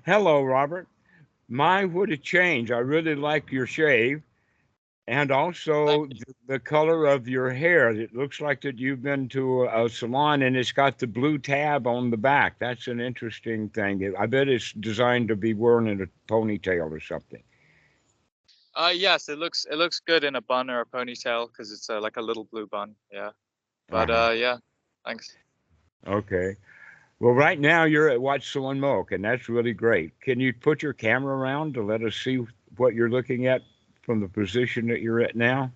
Hello, Robert. Mine would have changed. I really like your shave and Thank also you. the color of your hair. It looks like that you've been to a salon and it's got the blue tab on the back. That's an interesting thing. I bet it's designed to be worn in a ponytail or something. Yes, it looks good in a bun or a ponytail because it's like a little blue bun. Yeah. But Uh-huh. yeah, thanks. Okay. Well, right now you're at Watch Someone Mokkh, and that's really great. Can you put your camera around to let us see what you're looking at from the position that you're at now?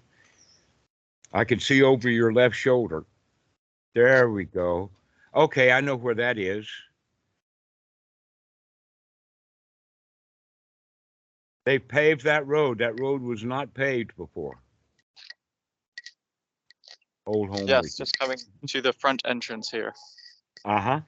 I can see over your left shoulder. There we go. Okay, I know where that is. They paved that road. That road was not paved before. Old home Yes, with you. just coming to the front entrance here. Uh huh.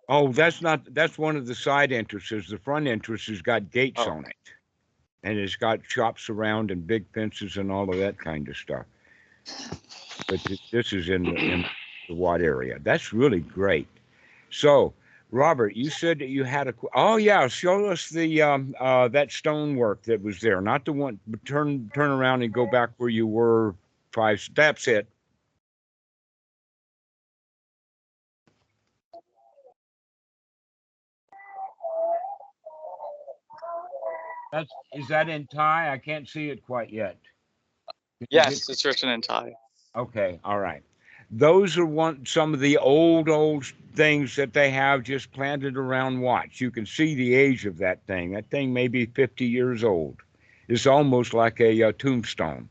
Oh, that's not. That's one of the side entrances. The front entrance has got gates Oh, on it, and it's got shops around and big fences and all of that kind of stuff. But this is in the Watt area. That's really great. So, Robert, you said that you had a. Oh yeah, show us the that stonework that was there. Not the one. But turn around and go back where you were. Five. That's it. That's is that in Thai? I can't see it quite yet. Can you get? yes, it's written in Thai. Okay, all right. Those are some of the old things that they have just planted around Watts. You can see the age of that thing. That thing may be 50 years old. It's almost like a, tombstone,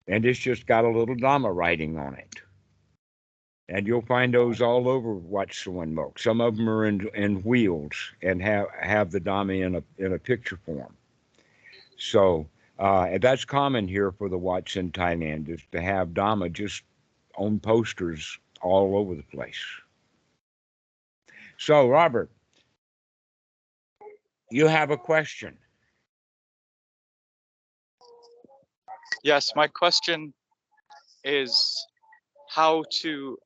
and it's just got a little Dhamma writing on it. And you'll find those all over Wat Suan Mokkh. Some of them are in wheels and have the Dhamma in a picture form. So and that's common here for the Watts in Thailand is to have Dhamma just on posters all over the place. So, Robert, you have a question. Yes, my question is how to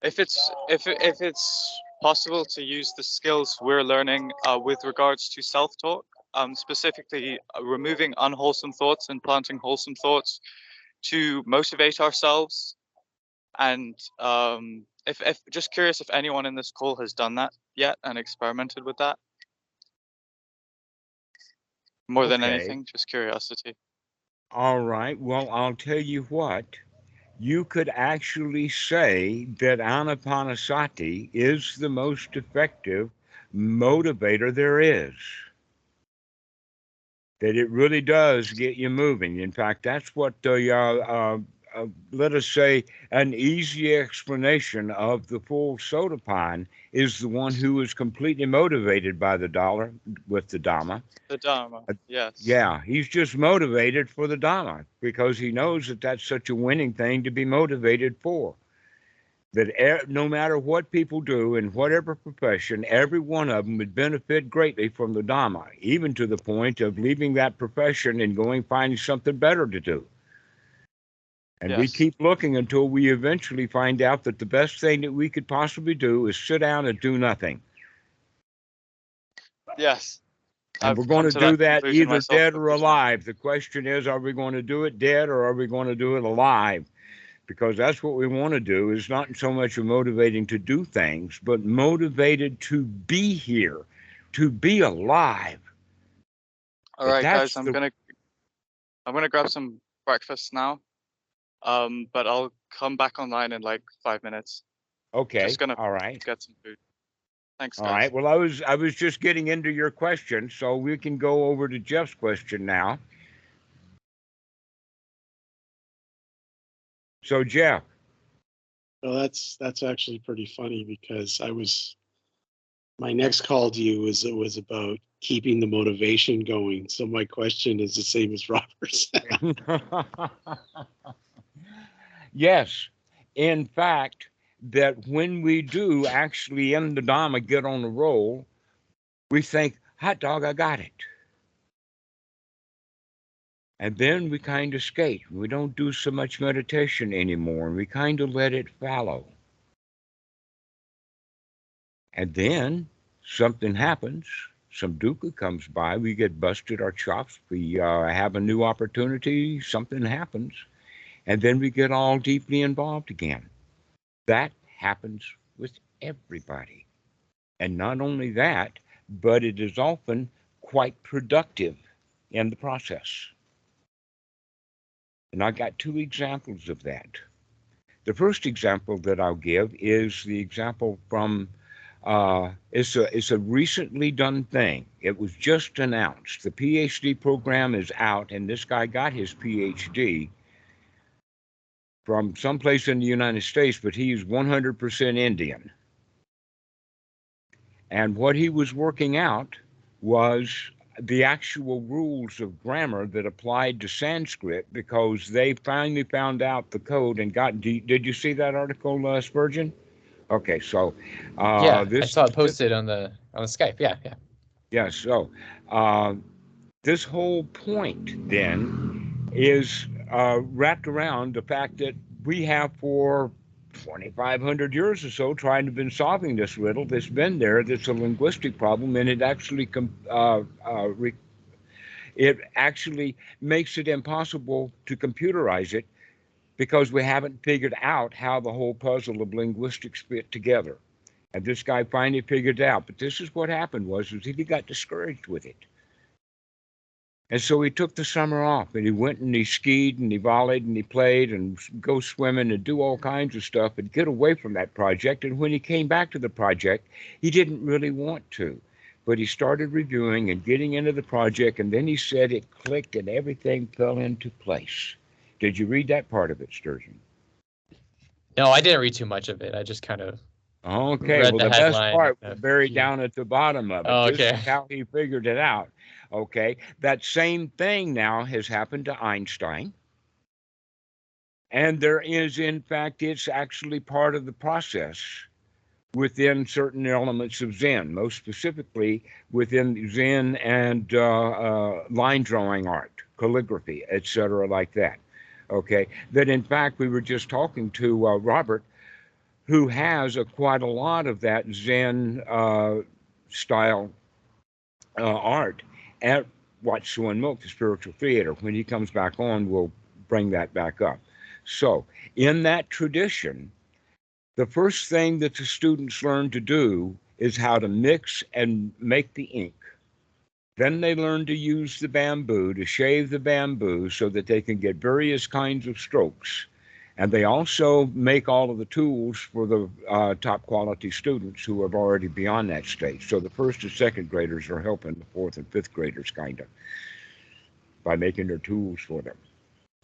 if it's possible to use the skills we're learning with regards to self-talk, specifically removing unwholesome thoughts and planting wholesome thoughts to motivate ourselves. And if just curious if anyone in this call has done that yet and experimented with that. More than Okay. anything, just curiosity. All right. Well, I'll tell you what. You could actually say that anapanasati is the most effective motivator there is. That it really does get you moving. In fact, that's what let us say, an easy explanation of the full soda pine is the one who is completely motivated by the dollar with the Dhamma. The Dharma, Uh, yes. Yeah, he's just motivated for the Dhamma because he knows that that's such a winning thing to be motivated for. That no matter what people do in whatever profession, every one of them would benefit greatly from the Dhamma, even to the point of leaving that profession and going finding something better to do. And we Yes. keep looking until we eventually find out that the best thing that we could possibly do is sit down and do nothing. Yes. And I've we're going come to to do that that conclusion either myself dead a or few times. alive. The question is, are we going to do it dead or are we going to do it alive? Because that's what we want to do is not so much motivating to do things, but motivated to be here, to be alive. All That right, guys, that's I'm the gonna I'm gonna grab some breakfast now. But I'll come back online in like 5 minutes. Just okay. gonna All right. get some food. Thanks, All right. guys. Well, I was just getting into your question, so we can go over to Jeff's question now. So Jeff, Well, that's actually pretty funny because my next call to you was about keeping the motivation going. So my question is the same as Robert's. yes, in fact, that when we do actually in the Dhamma get on the roll, we think, hot dog, I got it. And then we kind of skate. We don't do so much meditation anymore, and we kind of let it fallow. And then something happens. Some dukkha comes by. We get busted our chops. We have a new opportunity. Something happens. And then we get all deeply involved again. That happens with everybody. And not only that, but it is often quite productive in the process. And I got two examples of that. The first example that I'll give is the example from it's a recently done thing. It was just announced. The PhD program is out, and this guy got his PhD from someplace in the United States, but he's 100% Indian. And what he was working out was the actual rules of grammar that applied to Sanskrit, because they finally found out the code and got. Did you see that article, Spurgeon? Okay, so Yeah, I this saw it posted on the Skype. Yeah, yeah. yeah. So this whole point then is wrapped around the fact that we have for 2,500 years or so trying to been solving this riddle that's been there. That's a linguistic problem, and it actually it actually makes it impossible to computerize it, because we haven't figured out how the whole puzzle of linguistics fit together. And this guy finally figured it out. But this is what happened was he got discouraged with it. And so he took the summer off, and he went and he skied and he volleyed and he played and go swimming and do all kinds of stuff and get away from that project. And when he came back to the project, he didn't really want to. But he started reviewing and getting into the project, and then he said it clicked and everything fell into place. Did you read that part of it, Sturgeon? No, I didn't read too much of it. I just kind of Okay, read well, the the best headline. part was buried down at the bottom of it. Oh, This okay. is how he figured it out. Okay, that same thing now has happened to Einstein. And there is, in fact, it's actually part of the process within certain elements of Zen, most specifically within Zen and line drawing art, calligraphy, etc., like that. Okay, that in fact we were just talking to Robert, who has quite a lot of that Zen style art at Suan Mokkh, the spiritual theater. When he comes back on, we'll bring that back up. So, in that tradition, the first thing that the students learn to do is how to mix and make the ink. Then they learn to use the bamboo, to shave the bamboo so that they can get various kinds of strokes. And they also make all of the tools for the top quality students who are already beyond that stage. So the first and second graders are helping the fourth and fifth graders, kind of, by making their tools for them.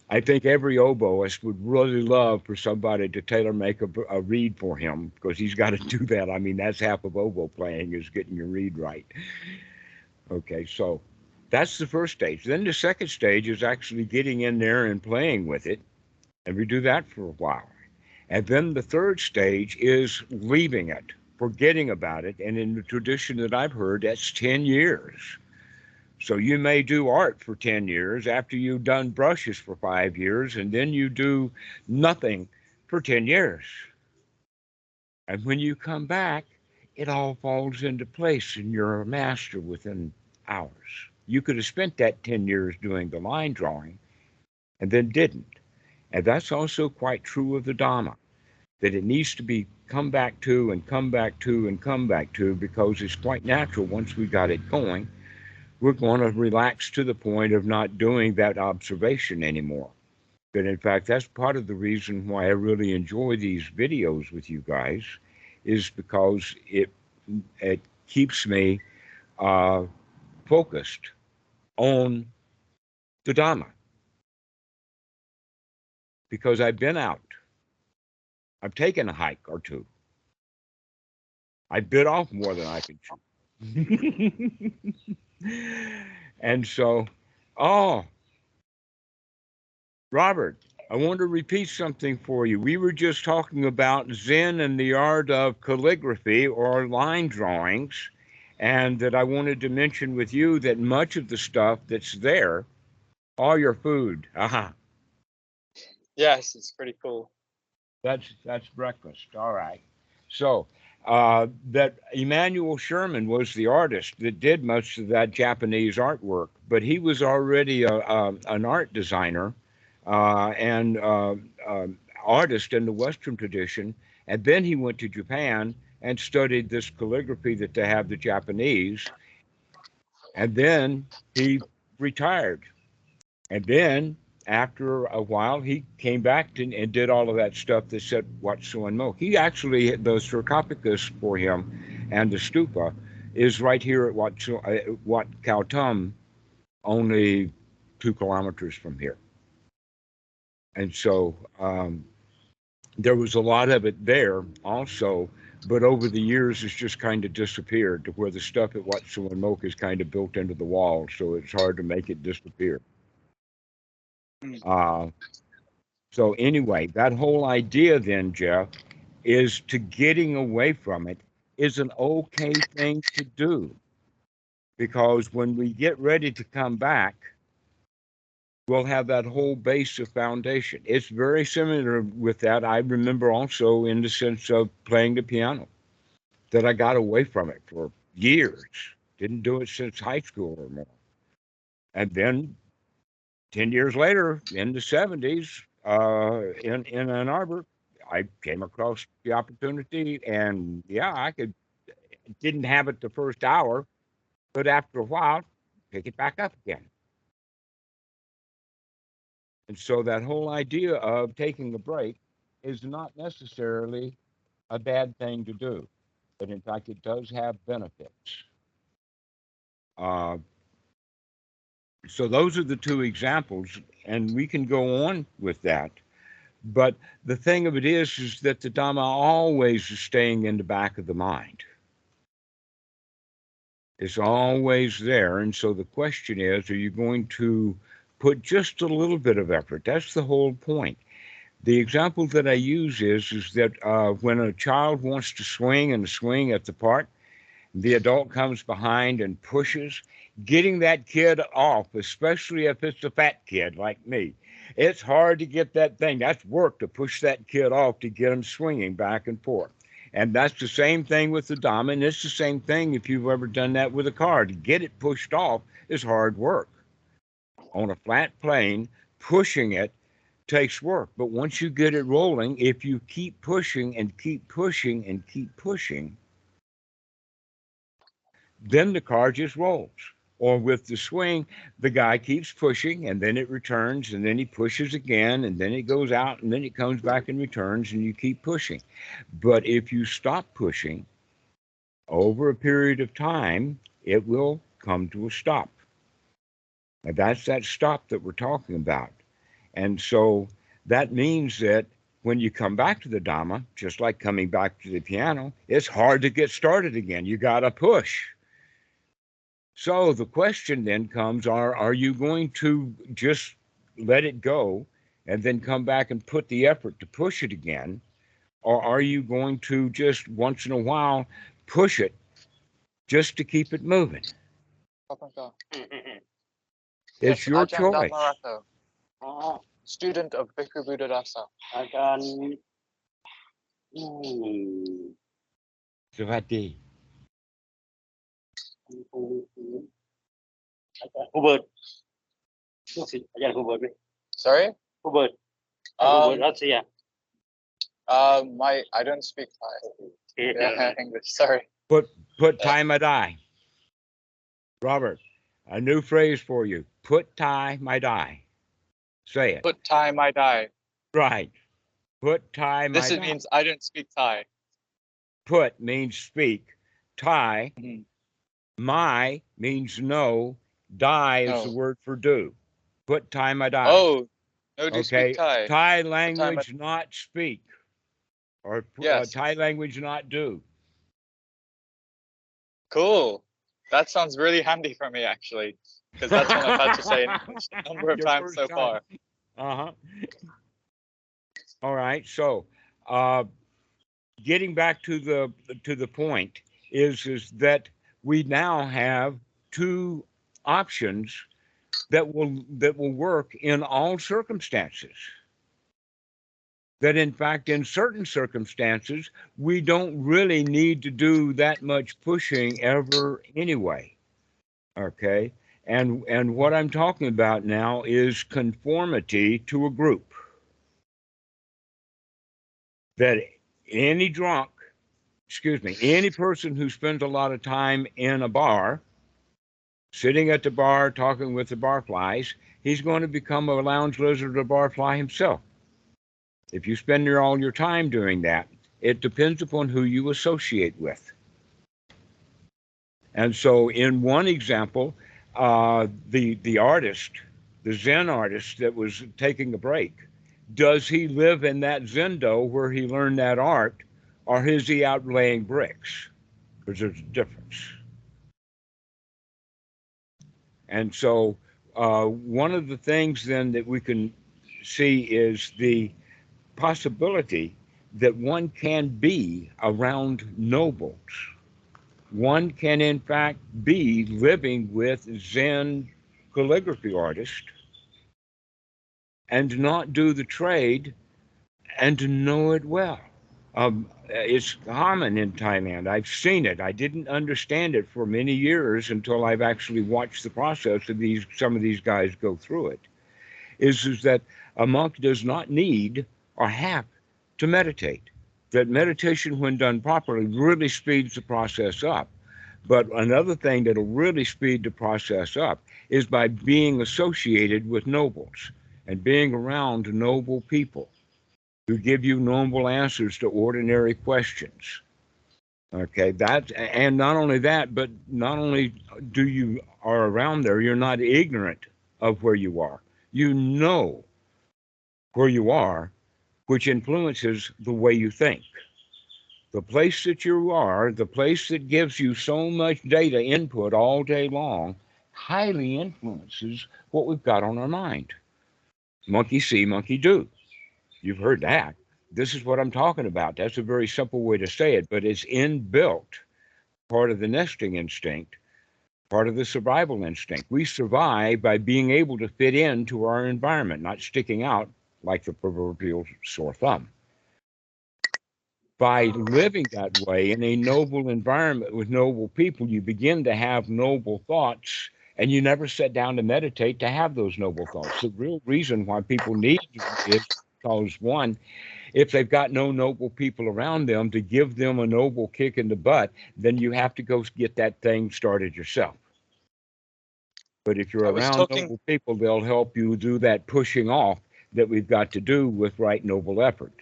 I think every oboist would really love for somebody to tailor make a reed for him, because he's got to do that. I mean, that's half of oboe playing, is getting your reed right. Okay, so that's the first stage. Then the second stage is actually getting in there and playing with it. And we do that for a while. And then the third stage is leaving it, forgetting about it. And in the tradition that I've heard, that's 10 years. So you may do art for 10 years after you've done brushes for 5 years, and then you do nothing for 10 years. And when you come back, it all falls into place and you're a master within hours. You could have spent that 10 years doing the line drawing and then didn't. And that's also quite true of the Dhamma, that it needs to be come back to and come back to and come back to, because it's quite natural once we got it going, we're going to relax to the point of not doing that observation anymore. But in fact, that's part of the reason why I really enjoy these videos with you guys, is because it keeps me focused on the Dhamma. Because I've been out. I've taken a hike or two. I bit off more than I could chew. And so, Robert, I want to repeat something for you. We were just talking about Zen and the art of calligraphy or line drawings, and that I wanted to mention with you that much of the stuff that's there All your food. Aha. Yes, it's pretty cool. That's breakfast. All right. So that Emanuel Sherman was the artist that did most of that Japanese artwork, but he was already an art designer and artist in the Western tradition. And then he went to Japan and studied this calligraphy that they have, the Japanese. And then he retired. And then after a while, he came back and did all of that stuff that said Wat Suan Mokkh. He actually, the sarcophagus for him and the stupa is right here at Wat Kautum, only 2 kilometers from here. And so there was a lot of it there also, but over the years it's just kind of disappeared to where the stuff at Wat Suan Mokkh is kind of built into the wall, so it's hard to make it disappear. Uh, so anyway, that whole idea then, Jeff, is to getting away from it is an okay thing to do, because when we get ready to come back, we'll have that whole base of foundation. It's very similar with that. I remember also in the sense of playing the piano, that I got away from it for years. Didn't do it since high school or more. And then 10 years later, in the 70s, in Ann Arbor, I came across the opportunity, and yeah, didn't have it the first hour, but after a while, pick it back up again. And so that whole idea of taking a break is not necessarily a bad thing to do, but in fact, it does have benefits. Uh, so those are the two examples, and we can go on with that. But the thing of it is that the Dhamma always is staying in the back of the mind. It's always there. And so the question is, are you going to put just a little bit of effort? That's the whole point. The example that I use is that when a child wants to swing and swing at the park, the adult comes behind and pushes, getting that kid off, especially if it's a fat kid like me. It's hard to get that thing. That's work to push that kid off to get him swinging back and forth. And that's the same thing with the Dhamma, and it's the same thing if you've ever done that with a car. To get it pushed off is hard work. On a flat plane, pushing it takes work. But once you get it rolling, if you keep pushing and keep pushing and keep pushing, then the car just rolls. Or with the swing, the guy keeps pushing and then it returns and then he pushes again and then it goes out and then it comes back and returns and you keep pushing. But if you stop pushing over a period of time, it will come to a stop. Now that's that stop that we're talking about. And so that means that when you come back to the Dhamma, just like coming back to the piano, it's hard to get started again. You got to push. So the question then comes, are you going to just let it go and then come back and put the effort to push it again? Or are you going to just once in a while push it just to keep it moving? It's Yes, your Ajahn choice. Dhammarato, อ๋อ student of Bhikkhu Buddhadasa. อาจารย์อืม สวัสดี อาจารย์ฮูเบิร์ตลูกศิษย์อาจารย์ฮูเบิร์ตไหม Sorry? ฮูเบิร์ตฮูเบิร์ตรัสเซีย I don't speak Thai. Yeah, English. Sorry. Put Thai my die. Robert, a new phrase for you. Put Thai my die. Say it. Put Thai, my die. Right. Put Thai my This die. means I don't speak Thai. Put means speak. Thai. Mhm. My means no. Die is the No. word for do. Put Thai my die. Oh, no, do you okay. speak Thai? Thai language not speak. Or Yes. Thai language not do. Cool. That sounds really handy for me, actually, because that's what I've had to say in English a number of Your times first so time. far. Uh-huh. All right. So, getting back to the point is that we now have two options that will work in all circumstances. That in fact, in certain circumstances, we don't really need to do that much pushing ever anyway. Okay. And what I'm talking about now is conformity to a group. That any drunk, excuse me, any person who spends a lot of time in a bar, sitting at the bar talking with the barflies, he's going to become a lounge lizard or barfly himself. If you spend all your time doing that, it depends upon who you associate with. And so, in one example, the artist, the Zen artist that was taking a break, does he live in that Zendo where he learned that art, or is he out laying bricks? Because there's a difference. And so, one of the things then that we can see is the possibility that one can be around nobles. One can, in fact, be living with Zen calligraphy artists and not do the trade and to know it well. It's common in Thailand. I've seen it. I didn't understand it for many years until I've actually watched the process of some of these guys go through it. Is that a monk does not need or have to meditate. That meditation, when done properly, really speeds the process up. But another thing that'll really speed the process up is by being associated with nobles and being around noble people who give you noble answers to ordinary questions. Okay, and not only that, but not only do you are around there, you're not ignorant of where you are. You know where you are, which influences the way you think. The place that you are, the place that gives you so much data input all day long, highly influences what we've got on our mind. Monkey see, monkey do. You've heard that. This is what I'm talking about. That's a very simple way to say it, but it's inbuilt, part of the nesting instinct, part of the survival instinct. We survive by being able to fit into our environment, not sticking out like the proverbial sore thumb. By living that way in a noble environment with noble people, you begin to have noble thoughts, and you never sit down to meditate to have those noble thoughts. The real reason why people need is because, one, if they've got no noble people around them to give them a noble kick in the butt, then you have to go get that thing started yourself. But if you're around noble people, they'll help you do that pushing off that we've got to do with right noble effort.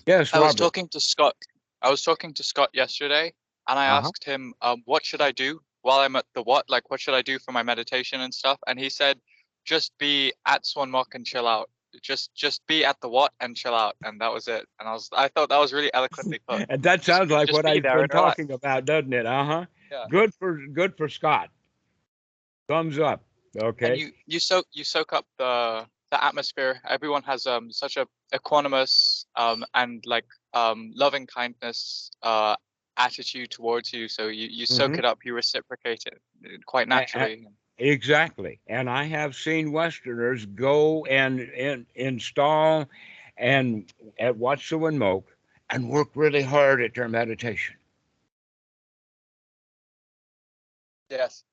Yes, Robert. I was talking to Scott yesterday, and I asked him, what should I do while I'm at the what? Like, what should I do for my meditation and stuff? And he said, just be at Suan Mokkh and chill out. Just be at the what and chill out, and that was it. And I thought that was really eloquently put. And that sounds like what I've been talking about, doesn't it? Yeah. Good for Scott. Thumbs up. Okay. And you soak up the atmosphere. Everyone has such a equanimous and like loving kindness attitude towards you. So you soak it up, you reciprocate it quite naturally. Exactly. And I have seen Westerners go and install and at Wat Suan Mokkh and work really hard at their meditation. Yes.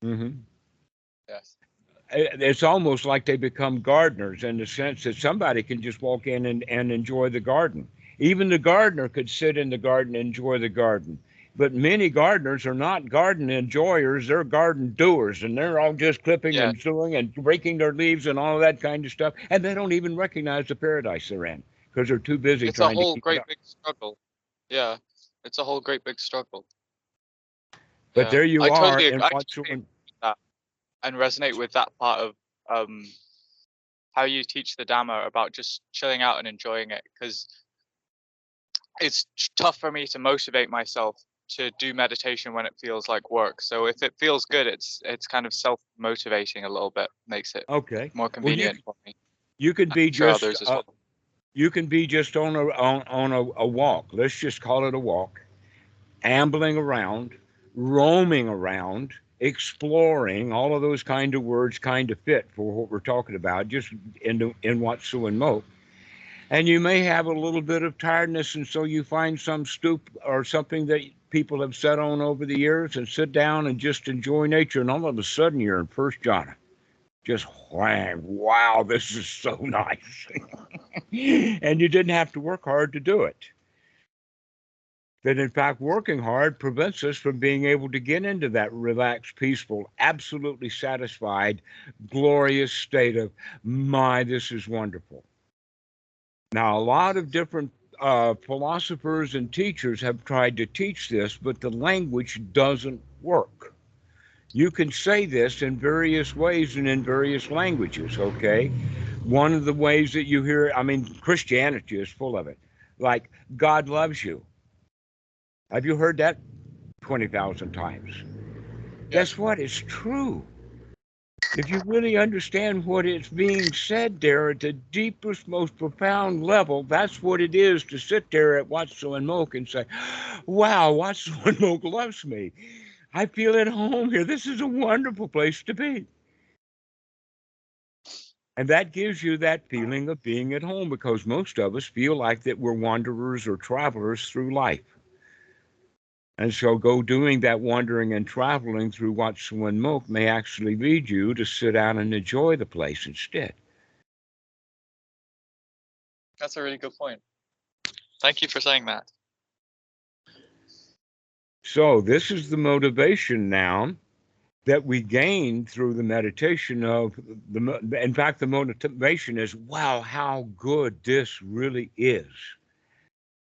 Mm-hmm. Yes. It's almost like they become gardeners in the sense that somebody can just walk in and enjoy the garden. Even the gardener could sit in the garden and enjoy the garden. But many gardeners are not garden enjoyers, they're garden doers, and they're all just clipping and chewing and raking their leaves and all of that kind of stuff. And they don't even recognize the paradise they're in because they're too busy trying to keep it up. It's a whole great big struggle. Yeah, it's a whole great big struggle. But there you I are. Totally agree. And resonate with that part of how you teach the Dhamma about just chilling out and enjoying it, because it's tough for me to motivate myself to do meditation when it feels like work. So if it feels good, it's kind of self-motivating a little bit, makes it more convenient for me. You could be just others as well. You can be just on a walk. Let's just call it a walk, ambling around, roaming around exploring, all of those kind of words kind of fit for what we're talking about, just in what Suan Mokkh. And you may have a little bit of tiredness, and so you find some stoop or something that people have sat on over the years and sit down and just enjoy nature, and all of a sudden you're in first jhana. Just whang, wow, this is so nice. And you didn't have to work hard to do it. That in fact, working hard prevents us from being able to get into that relaxed, peaceful, absolutely satisfied, glorious state of, my, this is wonderful. Now, a lot of different philosophers and teachers have tried to teach this, but the language doesn't work. You can say this in various ways and in various languages, okay? One of the ways that you hear, I mean, Christianity is full of it. Like, God loves you. Have you heard that 20,000 times? Guess what? It's true. If you really understand what is being said there at the deepest, most profound level, that's what it is to sit there at Wat Suan Mokkh and say, wow, Wat Suan Mokkh loves me. I feel at home here. This is a wonderful place to be. And that gives you that feeling of being at home, because most of us feel like that we're wanderers or travelers through life. And so go doing that wandering and traveling through Wat Suan Mokkh may actually lead you to sit down and enjoy the place instead. That's a really good point. Thank you for saying that. So this is the motivation now that we gain through the meditation of in fact, the motivation is, wow, how good this really is.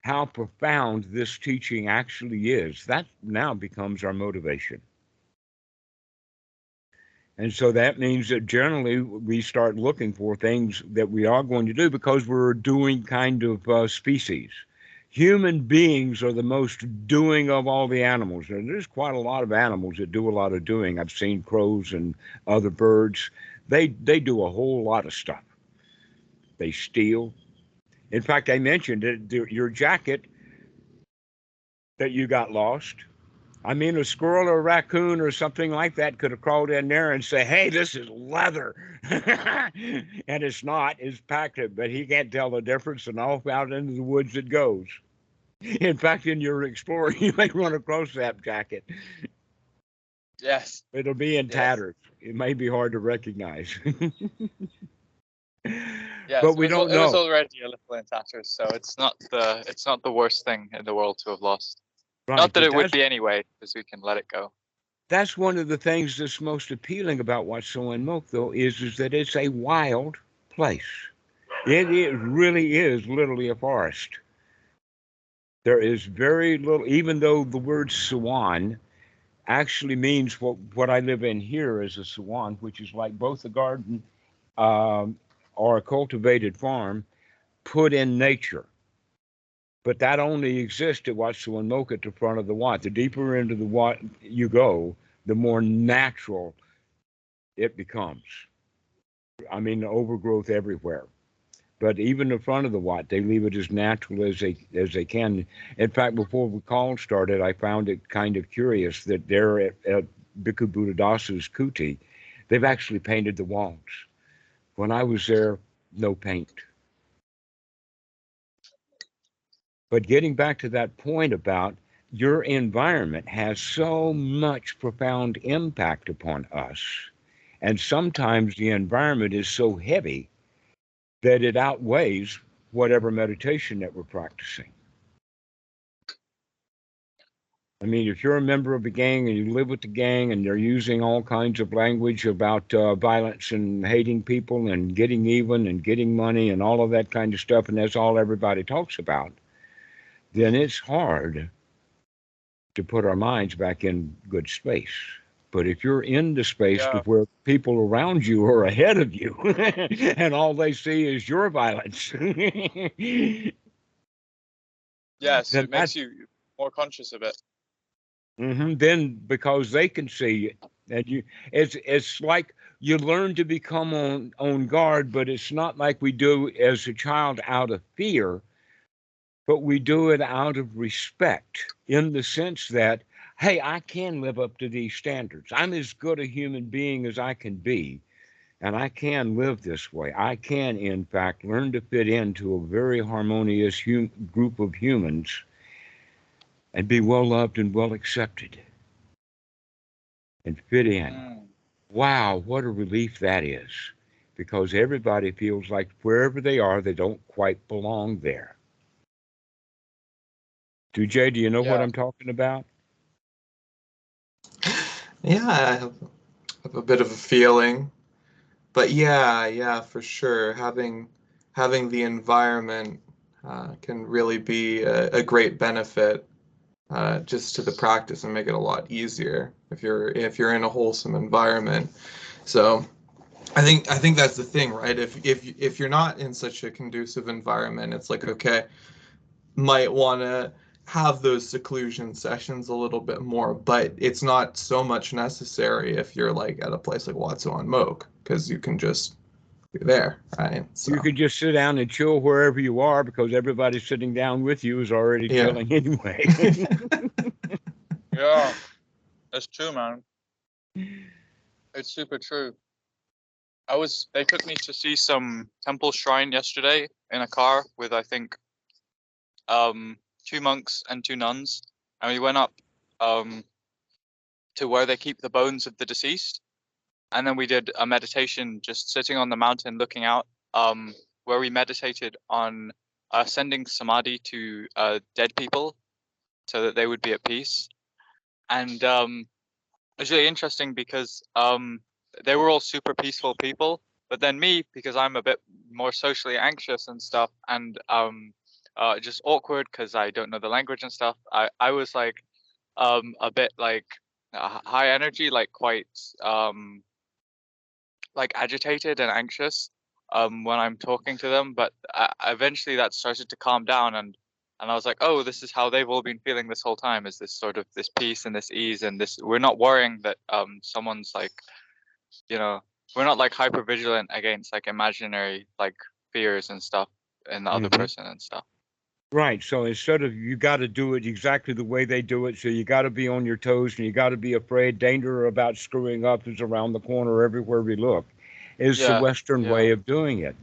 How profound this teaching actually is. That now becomes our motivation. And so that means that generally we start looking for things that we are going to do, because we're doing kind of species. Human beings are the most doing of all the animals. And there's quite a lot of animals that do a lot of doing. I've seen crows and other birds. They do a whole lot of stuff. They steal. In fact, I mentioned it, your jacket that you got lost. I mean, a squirrel or a raccoon or something like that could have crawled in there and say, hey, this is leather. And it's not, it's packed it, but he can't tell the difference, and off out into the woods it goes. In fact, in your explorer, you may run across that jacket. Yes. It'll be in tatters. It may be hard to recognize. Yes, but we don't know. It was already a little in tatters, so it's not the worst thing in the world to have lost. Right, not that it would be anyway, because we can let it go. That's one of the things that's most appealing about Wat Suan Mokkh, though, is that it's a wild place. It really is literally a forest. There is very little, even though the word Suan actually means what I live in here is a Suan, which is like both a garden or a cultivated farm put in nature. But that only exists at Wat Suan Mokkh at the front of the Wat. The deeper into the Wat you go, the more natural it becomes. I mean, the overgrowth everywhere. But even the front of the Wat, they leave it as natural as they can. In fact, before the call started, I found it kind of curious that there at Bhikkhu Buddhadasa's kuti, they've actually painted the walls. When I was there, no paint. But getting back to that point about your environment has so much profound impact upon us. And sometimes the environment is so heavy that it outweighs whatever meditation that we're practicing. I mean, if you're a member of a gang and you live with the gang and they're using all kinds of language about violence and hating people and getting even and getting money and all of that kind of stuff, and that's all everybody talks about, then it's hard to put our minds back in good space. But if you're in the space to where people around you are ahead of you and all they see is your violence. Yes, it makes you more conscious of it. Then because they can see it, and it's like you learn to become on guard, but it's not like we do as a child out of fear, but we do it out of respect, in the sense that, hey, I can live up to these standards. I'm as good a human being as I can be, and I can live this way. I can, in fact, learn to fit into a very harmonious group of humans and be well loved and well accepted and fit in. Mm. Wow, what a relief that is. Because everybody feels like wherever they are, they don't quite belong there. Jay, do you know what Yeah. I'm talking about? Yeah, I have a bit of a feeling, but yeah, for sure. Having the environment can really be a great benefit just to the practice and make it a lot easier if you're in a wholesome environment. So I think that's the thing, right? If you're not in such a conducive environment, it's like, okay, might want to have those seclusion sessions a little bit more, but it's not so much necessary if you're like at a place like Suan Mokkh, because you can just be there, right? So You could just sit down and chill wherever you are because everybody sitting down with you is already yeah. chilling anyway. Yeah. That's true, man. It's super true. They took me to see some temple shrine yesterday in a car with, I think, 2 monks and 2 nuns. And we went up to where they keep the bones of the deceased. And then we did a meditation just sitting on the mountain looking out, where we meditated on sending samadhi to dead people so that they would be at peace. And it's really interesting because they were all super peaceful people, but then me, because I'm a bit more socially anxious and stuff, and just awkward because I don't know the language and stuff, I was like a bit like high energy, like quite like agitated and anxious when I'm talking to them. But eventually that started to calm down, and I was like, oh, this is how they've all been feeling this whole time, is this sort of this peace and this ease and this, we're not worrying that someone's like, you know, we're not like hyper vigilant against like imaginary like fears and stuff in the other person and stuff. Right. So instead of you got to do it exactly the way they do it, so you got to be on your toes and you got to be afraid. Danger about screwing up is around the corner everywhere we look, is the Yeah, Western way of doing it.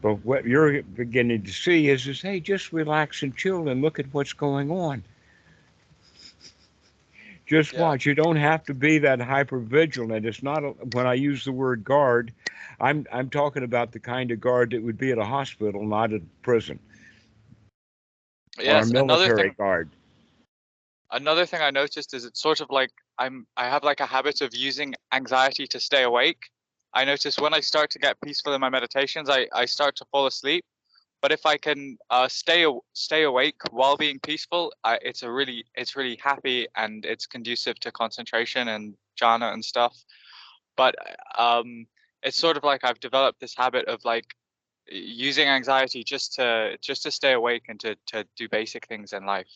But what you're beginning to see is, hey, just relax and chill and look at what's going on. Just yeah, watch. You don't have to be that hyper vigilant. It's not when I use the word guard, I'm talking about the kind of guard that would be at a hospital, not at a prison or a yes. military guard. Another thing I noticed is it's sort of like I have like a habit of using anxiety to stay awake. I notice when I start to get peaceful in my meditations, I start to fall asleep. But if I can stay awake while being peaceful, it's really happy and it's conducive to concentration and jhana and stuff. But it's sort of like I've developed this habit of like using anxiety just to stay awake and to do basic things in life,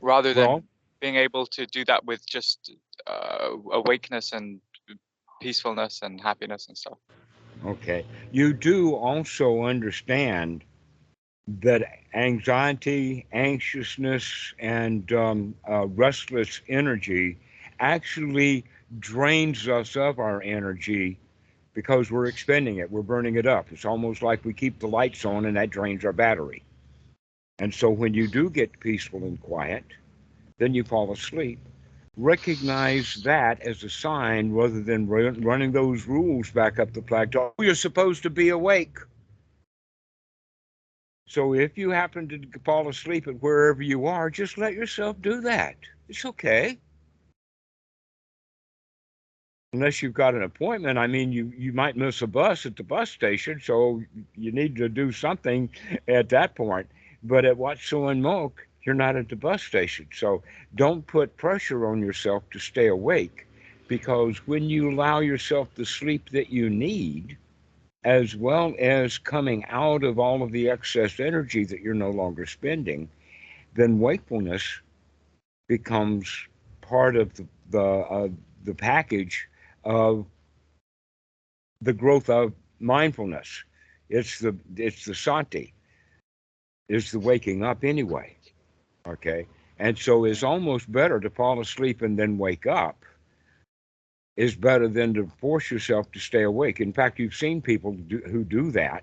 rather than Well, being able to do that with just awakeness and peacefulness and happiness and stuff. okay. You do also understand that anxiety, anxiousness, and restless energy actually drains us of our energy because we're expending it, we're burning it up. It's almost like we keep the lights on and that drains our battery. And so when you do get peaceful and quiet, then you fall asleep. Recognize that as a sign rather than running those rules back up the flagpole. You're supposed to be awake. So if you happen to fall asleep at wherever you are, just let yourself do that. It's okay. Unless you've got an appointment. I mean, you might miss a bus at the bus station, so you need to do something at that point. But at Suan Mokkh, you're not at the bus station. So don't put pressure on yourself to stay awake, because when you allow yourself the sleep that you need, as well as coming out of all of the excess energy that you're no longer spending, then wakefulness becomes part of the package of the growth of mindfulness. It's the sati, it's the waking up anyway. Okay, And so it's almost better to fall asleep and then wake up is better than to force yourself to stay awake. In fact, you've seen people who do that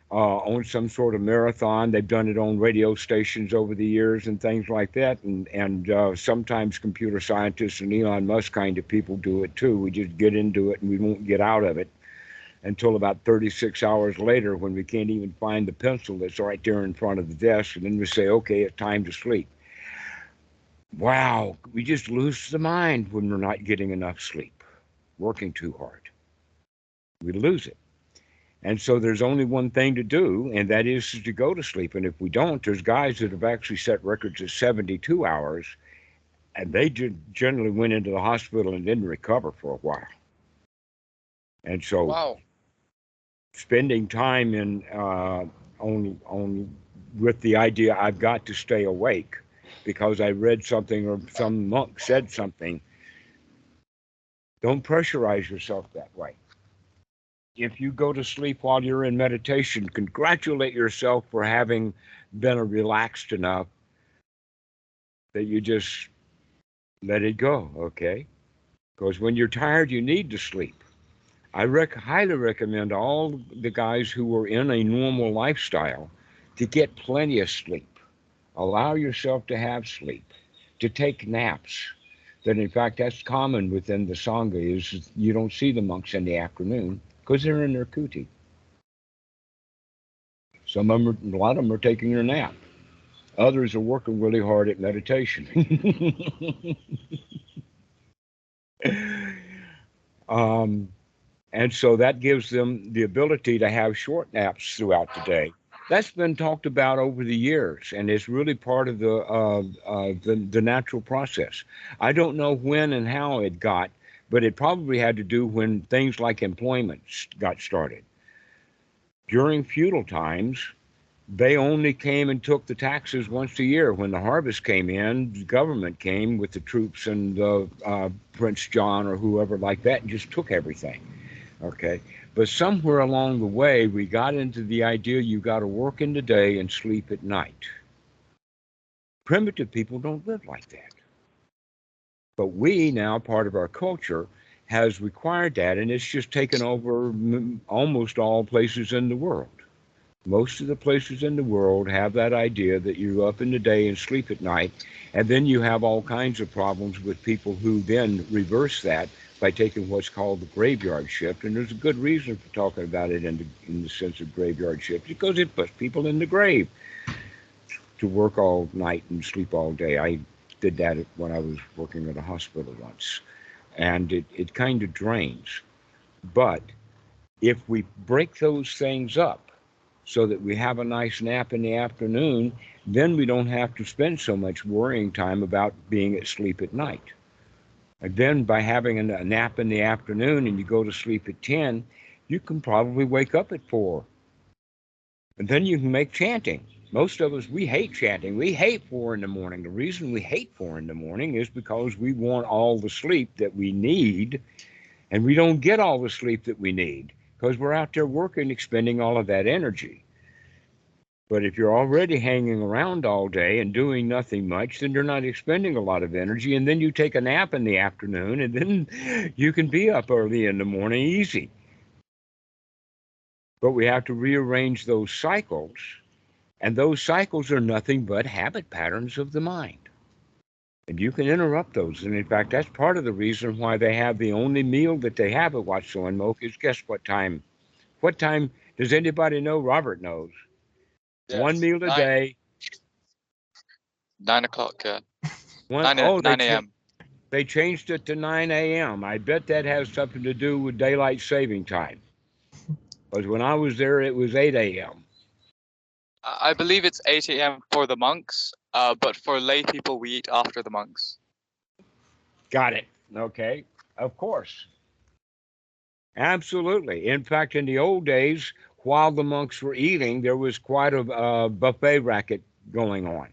on some sort of marathon. They've done it on radio stations over the years and things like that. And sometimes computer scientists and Elon Musk kind of people do it too. We just get into it and we won't get out of it until about 36 hours later when we can't even find the pencil that's right there in front of the desk. And then we say, okay, it's time to sleep. Wow, we just lose the mind when we're not getting enough sleep, working too hard. We lose it. And so there's only one thing to do, and that is to go to sleep. And if we don't, there's guys that have actually set records at 72 hours, and they generally went into the hospital and didn't recover for a while. And so Wow. spending time in on with the idea I've got to stay awake because I read something or some monk said something, don't pressurize yourself that way. If you go to sleep while you're in meditation, congratulate yourself for having been relaxed enough that you just let it go, okay? Because when you're tired, you need to sleep. I highly recommend all the guys who are in a normal lifestyle to get plenty of sleep. Allow yourself to have sleep, to take naps. That in fact, that's common within the Sangha is you don't see the monks in the afternoon because they're in their kuti. A lot of them are taking their nap. Others are working really hard at meditation. And so that gives them the ability to have short naps throughout the day. That's been talked about over the years, and it's really part of the natural process. I don't know when and how it got, but it probably had to do when things like employment got started. During feudal times, they only came and took the taxes once a year. When the harvest came in, the government came with the troops and Prince John or whoever like that and just took everything. Okay. But somewhere along the way, we got into the idea you got to work in the day and sleep at night. Primitive people don't live like that. But we now, part of our culture, has required that, and it's just taken over almost all places in the world. Most of the places in the world have that idea that you're up in the day and sleep at night, and then you have all kinds of problems with people who then reverse that by taking what's called the graveyard shift. And there's a good reason for talking about it in the sense of graveyard shift, because it puts people in the grave to work all night and sleep all day. I did that when I was working at a hospital once, and it kind of drains. But if we break those things up so that we have a nice nap in the afternoon, then we don't have to spend so much worrying time about being asleep at night. And then by having a nap in the afternoon and you go to sleep at 10, you can probably wake up at 4. And then you can make chanting. Most of us, we hate chanting. We hate 4 in the morning. The reason we hate 4 in the morning is because we want all the sleep that we need, and we don't get all the sleep that we need because we're out there working, expending all of that energy. But if you're already hanging around all day and doing nothing much, then you're not expending a lot of energy. And then you take a nap in the afternoon, and then you can be up early in the morning easy. But we have to rearrange those cycles. And those cycles are nothing but habit patterns of the mind. And you can interrupt those. And in fact, that's part of the reason why they have the only meal that they have at Wat Suan Mokkh is guess what time? What time does anybody know? Robert knows. Yes. One meal a day. 9 o'clock, yeah. 9 a.m. They changed it to 9 a.m. I bet that has something to do with daylight saving time. Because when I was there, it was 8 a.m. I believe it's 8 a.m. for the monks, but for lay people, we eat after the monks. Got it. Okay. Of course. Absolutely. In fact, in the old days, while the monks were eating, there was quite a buffet racket going on.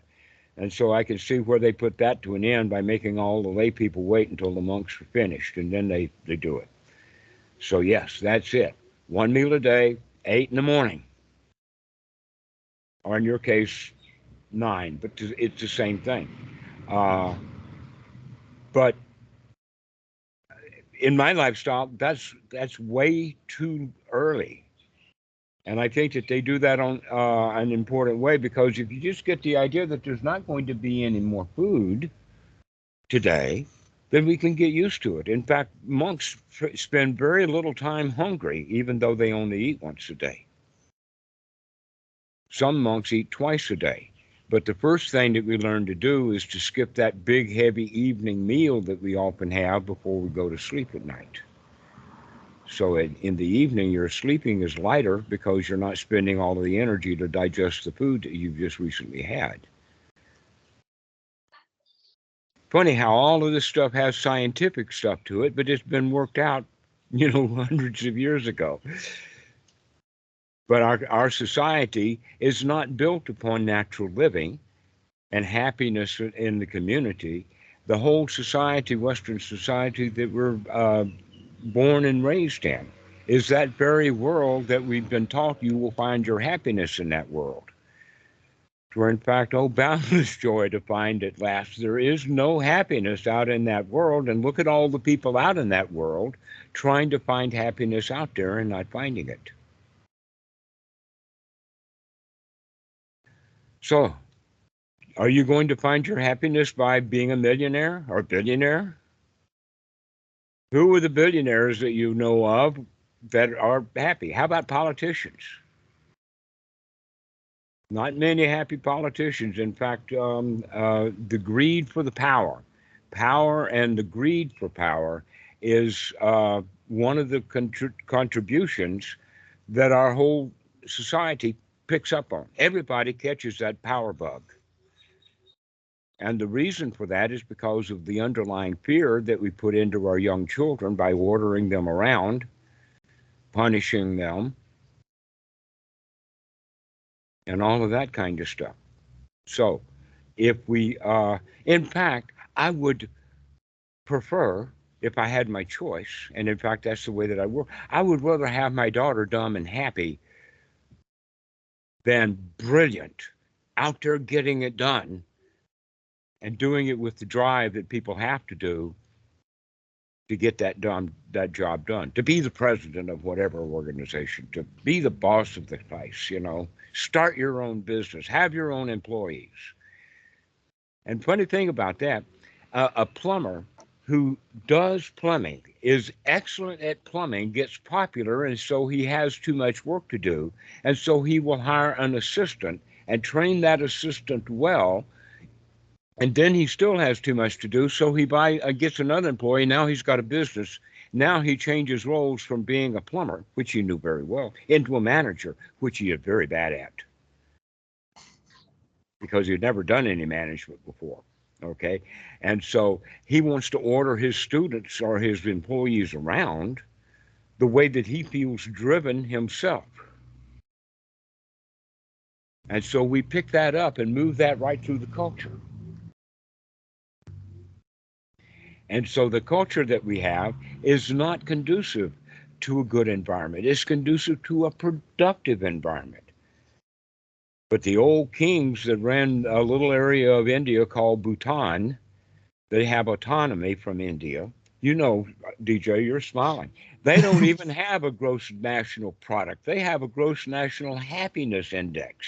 And so I can see where they put that to an end by making all the lay people wait until the monks were finished, and then they do it. So yes, that's it. 1 meal a day, 8 in the morning. Or in your case, 9, but it's the same thing. Uh, but in my lifestyle, that's way too early. And I think that they do that on an important way, because if you just get the idea that there's not going to be any more food today, then we can get used to it. In fact, monks spend very little time hungry, even though they only eat once a day. Some monks eat twice a day. But the first thing that we learn to do is to skip that big, heavy evening meal that we often have before we go to sleep at night. So in the evening, your sleeping is lighter because you're not spending all of the energy to digest the food that you've just recently had. Funny how all of this stuff has scientific stuff to it, but it's been worked out, hundreds of years ago. But our society is not built upon natural living and happiness in the community. The whole society, Western society that we're born and raised in, is that very world that we've been taught you will find your happiness in that world. For in fact, oh, boundless joy to find at last there is no happiness out in that world. And look at all the people out in that world trying to find happiness out there and not finding it. So, are you going to find your happiness by being a millionaire or billionaire? Who are the billionaires that you know of that are happy? How about politicians? Not many happy politicians. In fact, the greed for the power and the greed for power is one of the contributions that our whole society picks up on. Everybody catches that power bug. And the reason for that is because of the underlying fear that we put into our young children by ordering them around, punishing them, and all of that kind of stuff. So, if we, in fact, I would prefer, if I had my choice, and in fact, that's the way that I work, I would rather have my daughter dumb and happy than brilliant, out there getting it done and doing it with the drive that people have to do to get that job done, to be the president of whatever organization, to be the boss of the place, start your own business, have your own employees. And funny thing about that, a plumber who does plumbing, is excellent at plumbing, gets popular, and so he has too much work to do. And so he will hire an assistant and train that assistant well. And then he still has too much to do, so he gets another employee. Now he's got a business. Now he changes roles from being a plumber, which he knew very well, into a manager, which he is very bad at, because he'd never done any management before. Okay. And so he wants to order his students or his employees around the way that he feels driven himself. And so we pick that up and move that right through the culture. And so the culture that we have is not conducive to a good environment. It's conducive to a productive environment. But the old kings that ran a little area of India called Bhutan, they have autonomy from India. DJ, you're smiling. They don't even have a gross national product. They have a gross national happiness index.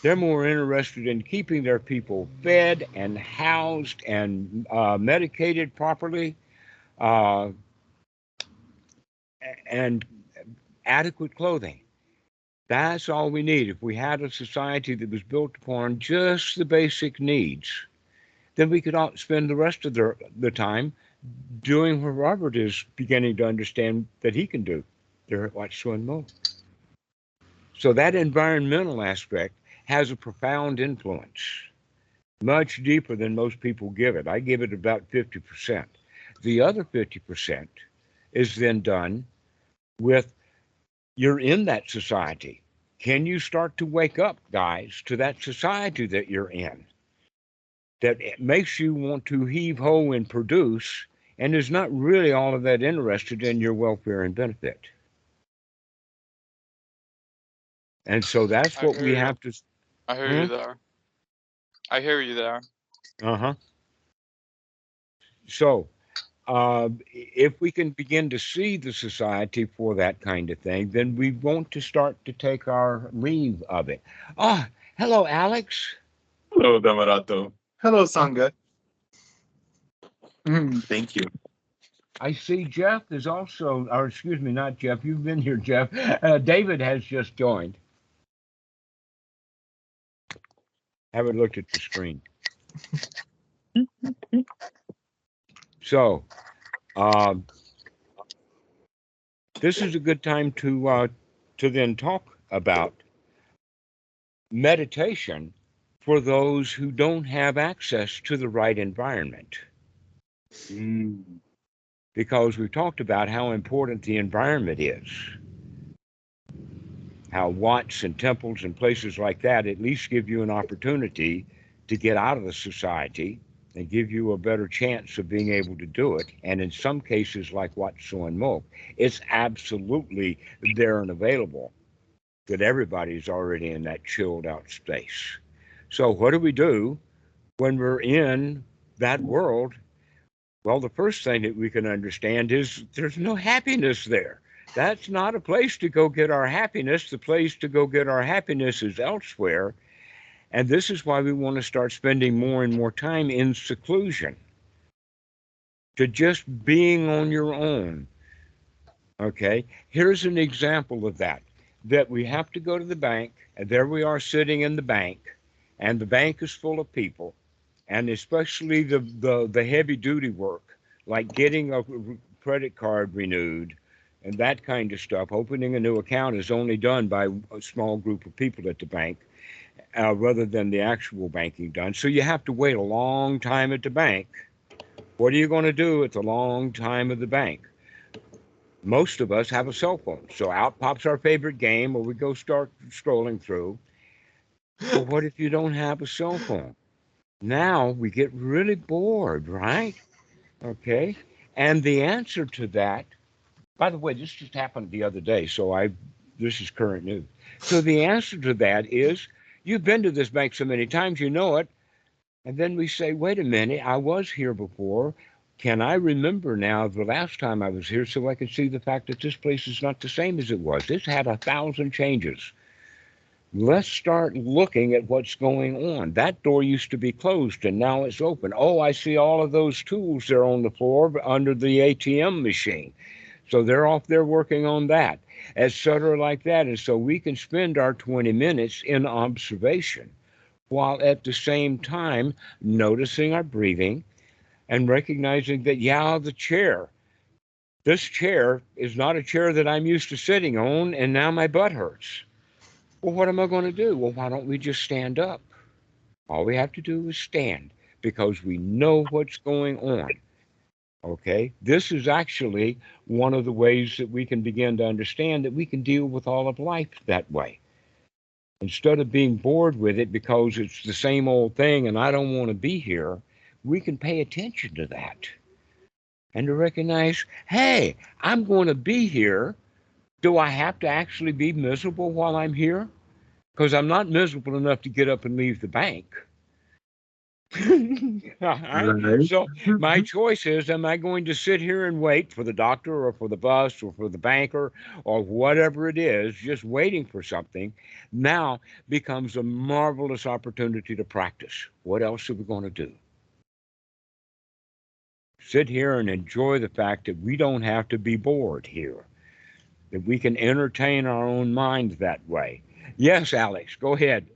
They're more interested in keeping their people fed and housed and medicated properly and adequate clothing. That's all we need. If we had a society that was built upon just the basic needs, then we could spend the rest of the time doing what Robert is beginning to understand that he can do. There, watch Suan. So that environmental aspect has a profound influence, much deeper than most people give it. I give it about 50%. The other 50% is then done with, you're in that society. Can you start to wake up, guys, to that society that you're in, that makes you want to heave ho and produce, and is not really all of that interested in your welfare and benefit? And so that's what we have to. I hear you there. I hear you there. Uh-huh. So, if we can begin to see the society for that kind of thing, then we want to start to take our leave of it. Ah, hello, Alex. Hello, Dhammarato. Hello, Sangha. Thank you. I see Jeff is also, or excuse me, not Jeff. You've been here, Jeff. David has just joined. Haven't looked at the screen. So, um, this is a good time to then talk about meditation for those who don't have access to the right environment. Because we've talked about how important the environment is, how Watts and temples and places like that at least give you an opportunity to get out of the society and give you a better chance of being able to do it. And in some cases, like Wat Suan Mokkh, it's absolutely there and available that everybody's already in that chilled out space. So what do we do when we're in that world? Well, the first thing that we can understand is there's no happiness there. That's not a place to go get our happiness. The place to go get our happiness is elsewhere. And this is why we want to start spending more and more time in seclusion, to just being on your own. Okay, here's an example of that. That we have to go to the bank, and there we are sitting in the bank, and the bank is full of people, and especially the heavy duty work, like getting a credit card renewed and that kind of stuff. Opening a new account is only done by a small group of people at the bank, rather than the actual banking done. So you have to wait a long time at the bank. What are you going to do at the long time of the bank? Most of us have a cell phone. So out pops our favorite game, or we go start scrolling through. But what if you don't have a cell phone? Now we get really bored, right? Okay. And the answer to that, by the way, this just happened the other day, so this is current news. So the answer to that is you've been to this bank so many times, you know it. And then we say, wait a minute, I was here before. Can I remember now the last time I was here so I can see the fact that this place is not the same as it was? It's had 1,000 changes. Let's start looking at what's going on. That door used to be closed and now it's open. Oh, I see all of those tools there on the floor under the ATM machine. So they're off there working on that, etc., like that. And so we can spend our 20 minutes in observation while at the same time noticing our breathing and recognizing that, yeah, this chair is not a chair that I'm used to sitting on, and now my butt hurts. Well, what am I going to do? Well, why don't we just stand up? All we have to do is stand because we know what's going on. Okay, this is actually one of the ways that we can begin to understand that we can deal with all of life that way. Instead of being bored with it because it's the same old thing and I don't want to be here, we can pay attention to that and to recognize, hey, I'm going to be here. Do I have to actually be miserable while I'm here? Because I'm not miserable enough to get up and leave the bank. All right. Right. So my choice is, am I going to sit here and wait for the doctor or for the bus or for the banker or whatever it is, just waiting for something? Now becomes a marvelous opportunity to practice. What else are we going to do? Sit here and enjoy the fact that we don't have to be bored here, that we can entertain our own mind that way. Yes, Alex, go ahead.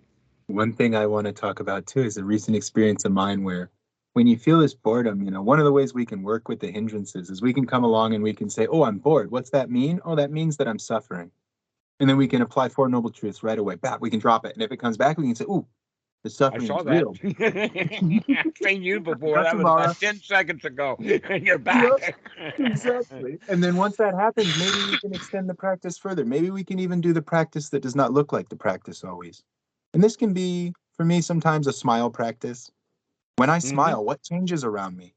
One thing I want to talk about too is a recent experience of mine where when you feel this boredom, one of the ways we can work with the hindrances is we can come along and we can say, oh, I'm bored. What's that mean? Oh, that means that I'm suffering. And then we can apply Four Noble Truths right away. Back, we can drop it. And if it comes back, we can say, oh, the I suffering saw is that. real. I've seen you before. That was Tomorrow. about 10 seconds ago. And you're Yep, back. exactly. And then once that happens, maybe we can extend the practice further. Maybe we can even do the practice that does not look like the practice always. And this can be, for me, sometimes a smile practice. When I Mhm. smile, what changes around me?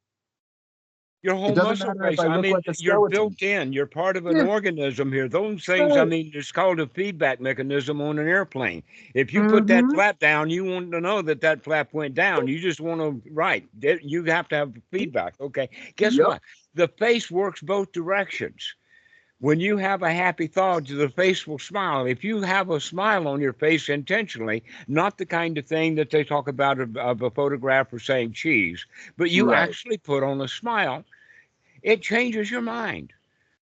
Your whole It doesn't muscle matter if face. I I look mean, like a you're skeleton. built in. You're part of an Yeah, organism here. Those things, I right. mean, it's called a feedback mechanism on an airplane. If you put that Mm-hmm. flap down, you want to know that that flap went down. You just want to, right. You have to have feedback. Okay. Guess Yep. what? The face works both directions. When you have a happy thought, the face will smile. If you have a smile on your face intentionally, not the kind of thing that they talk about of a photograph or saying cheese, but you Right. actually put on a smile, it changes your mind.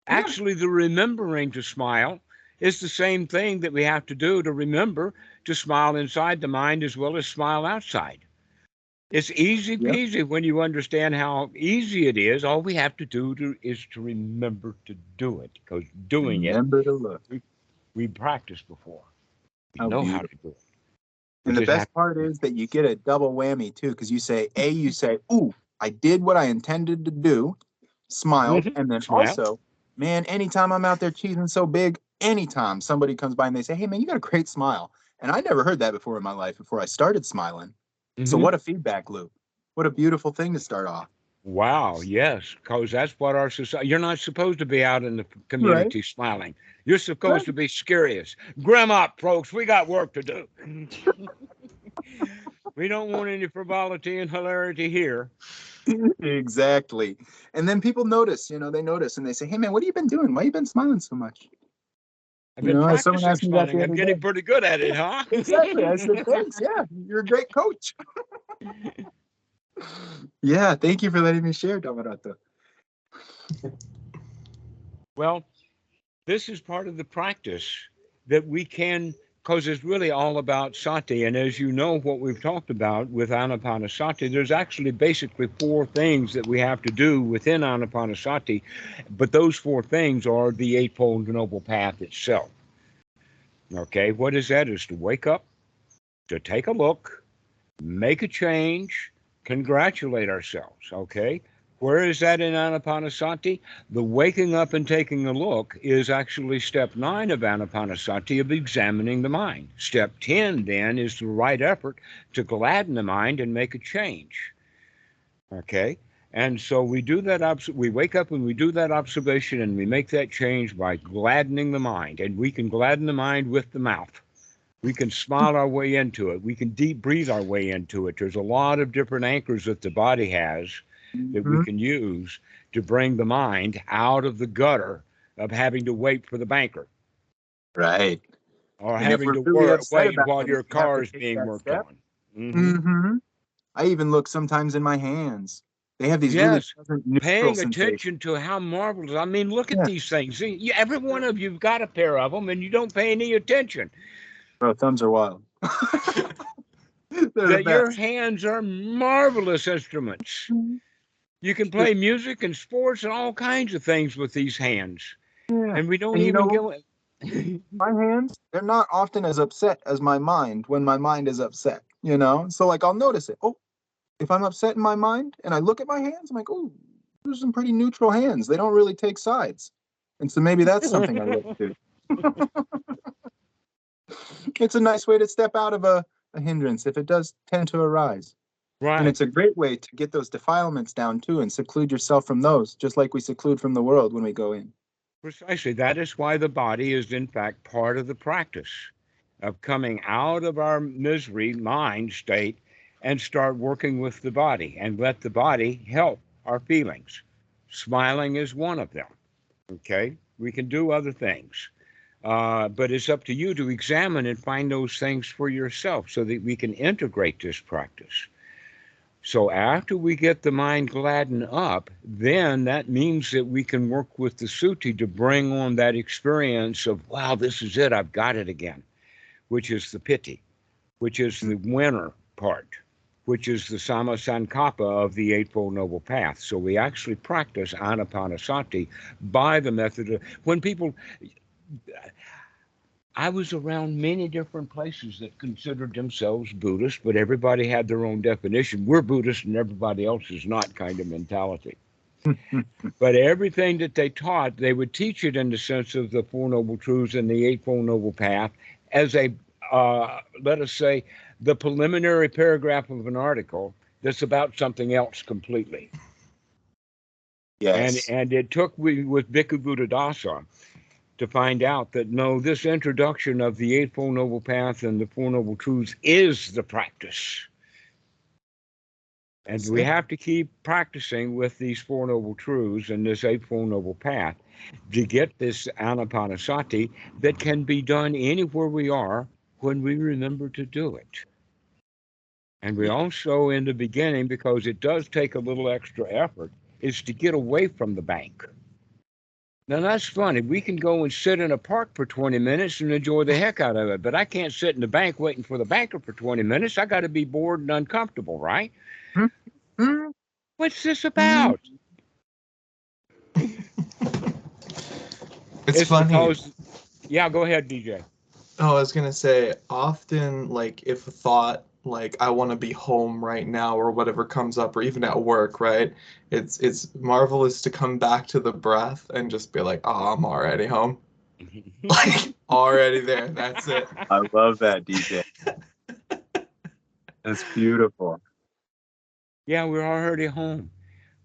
Yeah. Actually, the remembering to smile is the same thing that we have to do to remember to smile inside the mind as well as smile outside. It's easy Yep. peasy when you understand how easy it is. All we have to do is to remember to do it, because doing it, Remember to look. we practiced before. We How know how beautiful. to do it. We And the just have best part is that you get a double whammy too, because you say, ooh, I did what I intended to do, smiled, to and then smile. also, man, anytime I'm out there cheesing so big, anytime somebody comes by and they say, hey man, you got a great smile. And I never heard that before in my life before I started smiling. So Hmm. what a feedback loop. What a beautiful thing to start off. Wow, yes, because that's what our society. You're not supposed to be out in the Right. community smiling. You're Right. supposed to be scarious. Grim up, folks. We got work to do. We don't want any frivolity and hilarity here. Exactly. And then people notice, they notice and they say, hey man, what have you been doing? Why you been smiling so much? I've been As someone practicing asked me that smiling. the I'm other getting day. pretty good at it, huh? Exactly. I said, thanks. Yeah, you're a great coach. Yeah, thank you for letting me share, Dhammarato. Well, this is part of the practice that we can, because it's really all about sati. And as you know, what we've talked about with anapanasati, there's actually basically four things that we have to do within anapanasati. But those four things are the Eightfold Noble Path itself. Okay, what is that? Is to wake up, to take a look, make a change, congratulate ourselves. Okay, where is that in Anapanasati? The waking up and taking a look is actually step 9 of Anapanasati, of examining the mind. Step 10 then is the right effort to gladden the mind and make a change. Okay. And so we do that. We wake up and we do that observation and we make that change by gladdening the mind. And we can gladden the mind with the mouth. We can smile our way into it. We can deep breathe our way into it. There's a lot of different anchors that the body has that we Mm-hmm. can use to bring the mind out of the gutter of having to wait for the banker Right. or And if having we're to really upset wait about while it, your we have car to is take being that worked step. on. Hmm. Mm-hmm. I even look sometimes in my hands. They have these really Yes. pleasant neutral Paying sensations. attention to how marvelous. I mean, look at Yeah. these things. See, every one of you've got a pair of them and you don't pay any attention. Bro, thumbs are wild. They're the That your best. hands are marvelous instruments. You can play music and sports and all kinds of things with these hands. Yeah. And we don't And even you go. my hands, they're not often as upset as my mind when my mind is upset. So like I'll notice it. Oh, if I'm upset in my mind and I look at my hands, I'm like, oh, there's some pretty neutral hands. They don't really take sides. And so maybe that's something I look to. It's a nice way to step out of a hindrance if it does tend to arise. And Right. it's a great way to get those defilements down too and seclude yourself from those, just like we seclude from the world when we go in. Precisely. That is why the body is, in fact, part of the practice of coming out of our misery mind state and start working with the body and let the body help our feelings. Smiling is one of them. Okay. We can do other things. But it's up to you to examine and find those things for yourself so that we can integrate this practice. So after we get the mind gladdened up, then that means that we can work with the suti to bring on that experience of, wow, this is it, I've got it again, which is the piti, which is the winner part, which is the sama sankappa of the Eightfold Noble Path. So we actually practice anapanasati by the method of, when people, I was around many different places that considered themselves Buddhist, but everybody had their own definition. We're Buddhist and everybody else is not kind of mentality. But everything that they taught, they would teach it in the sense of the Four Noble Truths and the Eightfold Noble Path as a, let us say, the preliminary paragraph of an article that's about something else completely. Yes. And it took with Bhikkhu Buddhadasa to find out that no, this introduction of the Eightfold Noble Path and the Four Noble Truths is the practice. And we have to keep practicing with these Four Noble Truths and this Eightfold Noble Path to get this anapanasati that can be done anywhere we are when we remember to do it. And we also, in the beginning, because it does take a little extra effort, is to get away from the bank. Now, that's funny. We can go and sit in a park for 20 minutes and enjoy the heck out of it, but I can't sit in the bank waiting for the banker for 20 minutes. I got to be bored and uncomfortable, right? Mhm. What's this about? It's funny. Because, yeah, go ahead, DJ. Oh, I was gonna say, often, like, if a thought, like, I want to be home right now, or whatever comes up, or even at work, right? It's marvelous to come back to the breath and just be like, oh, I'm already home. Like, already there. That's it. I love that, DJ. That's beautiful. Yeah, we're already home.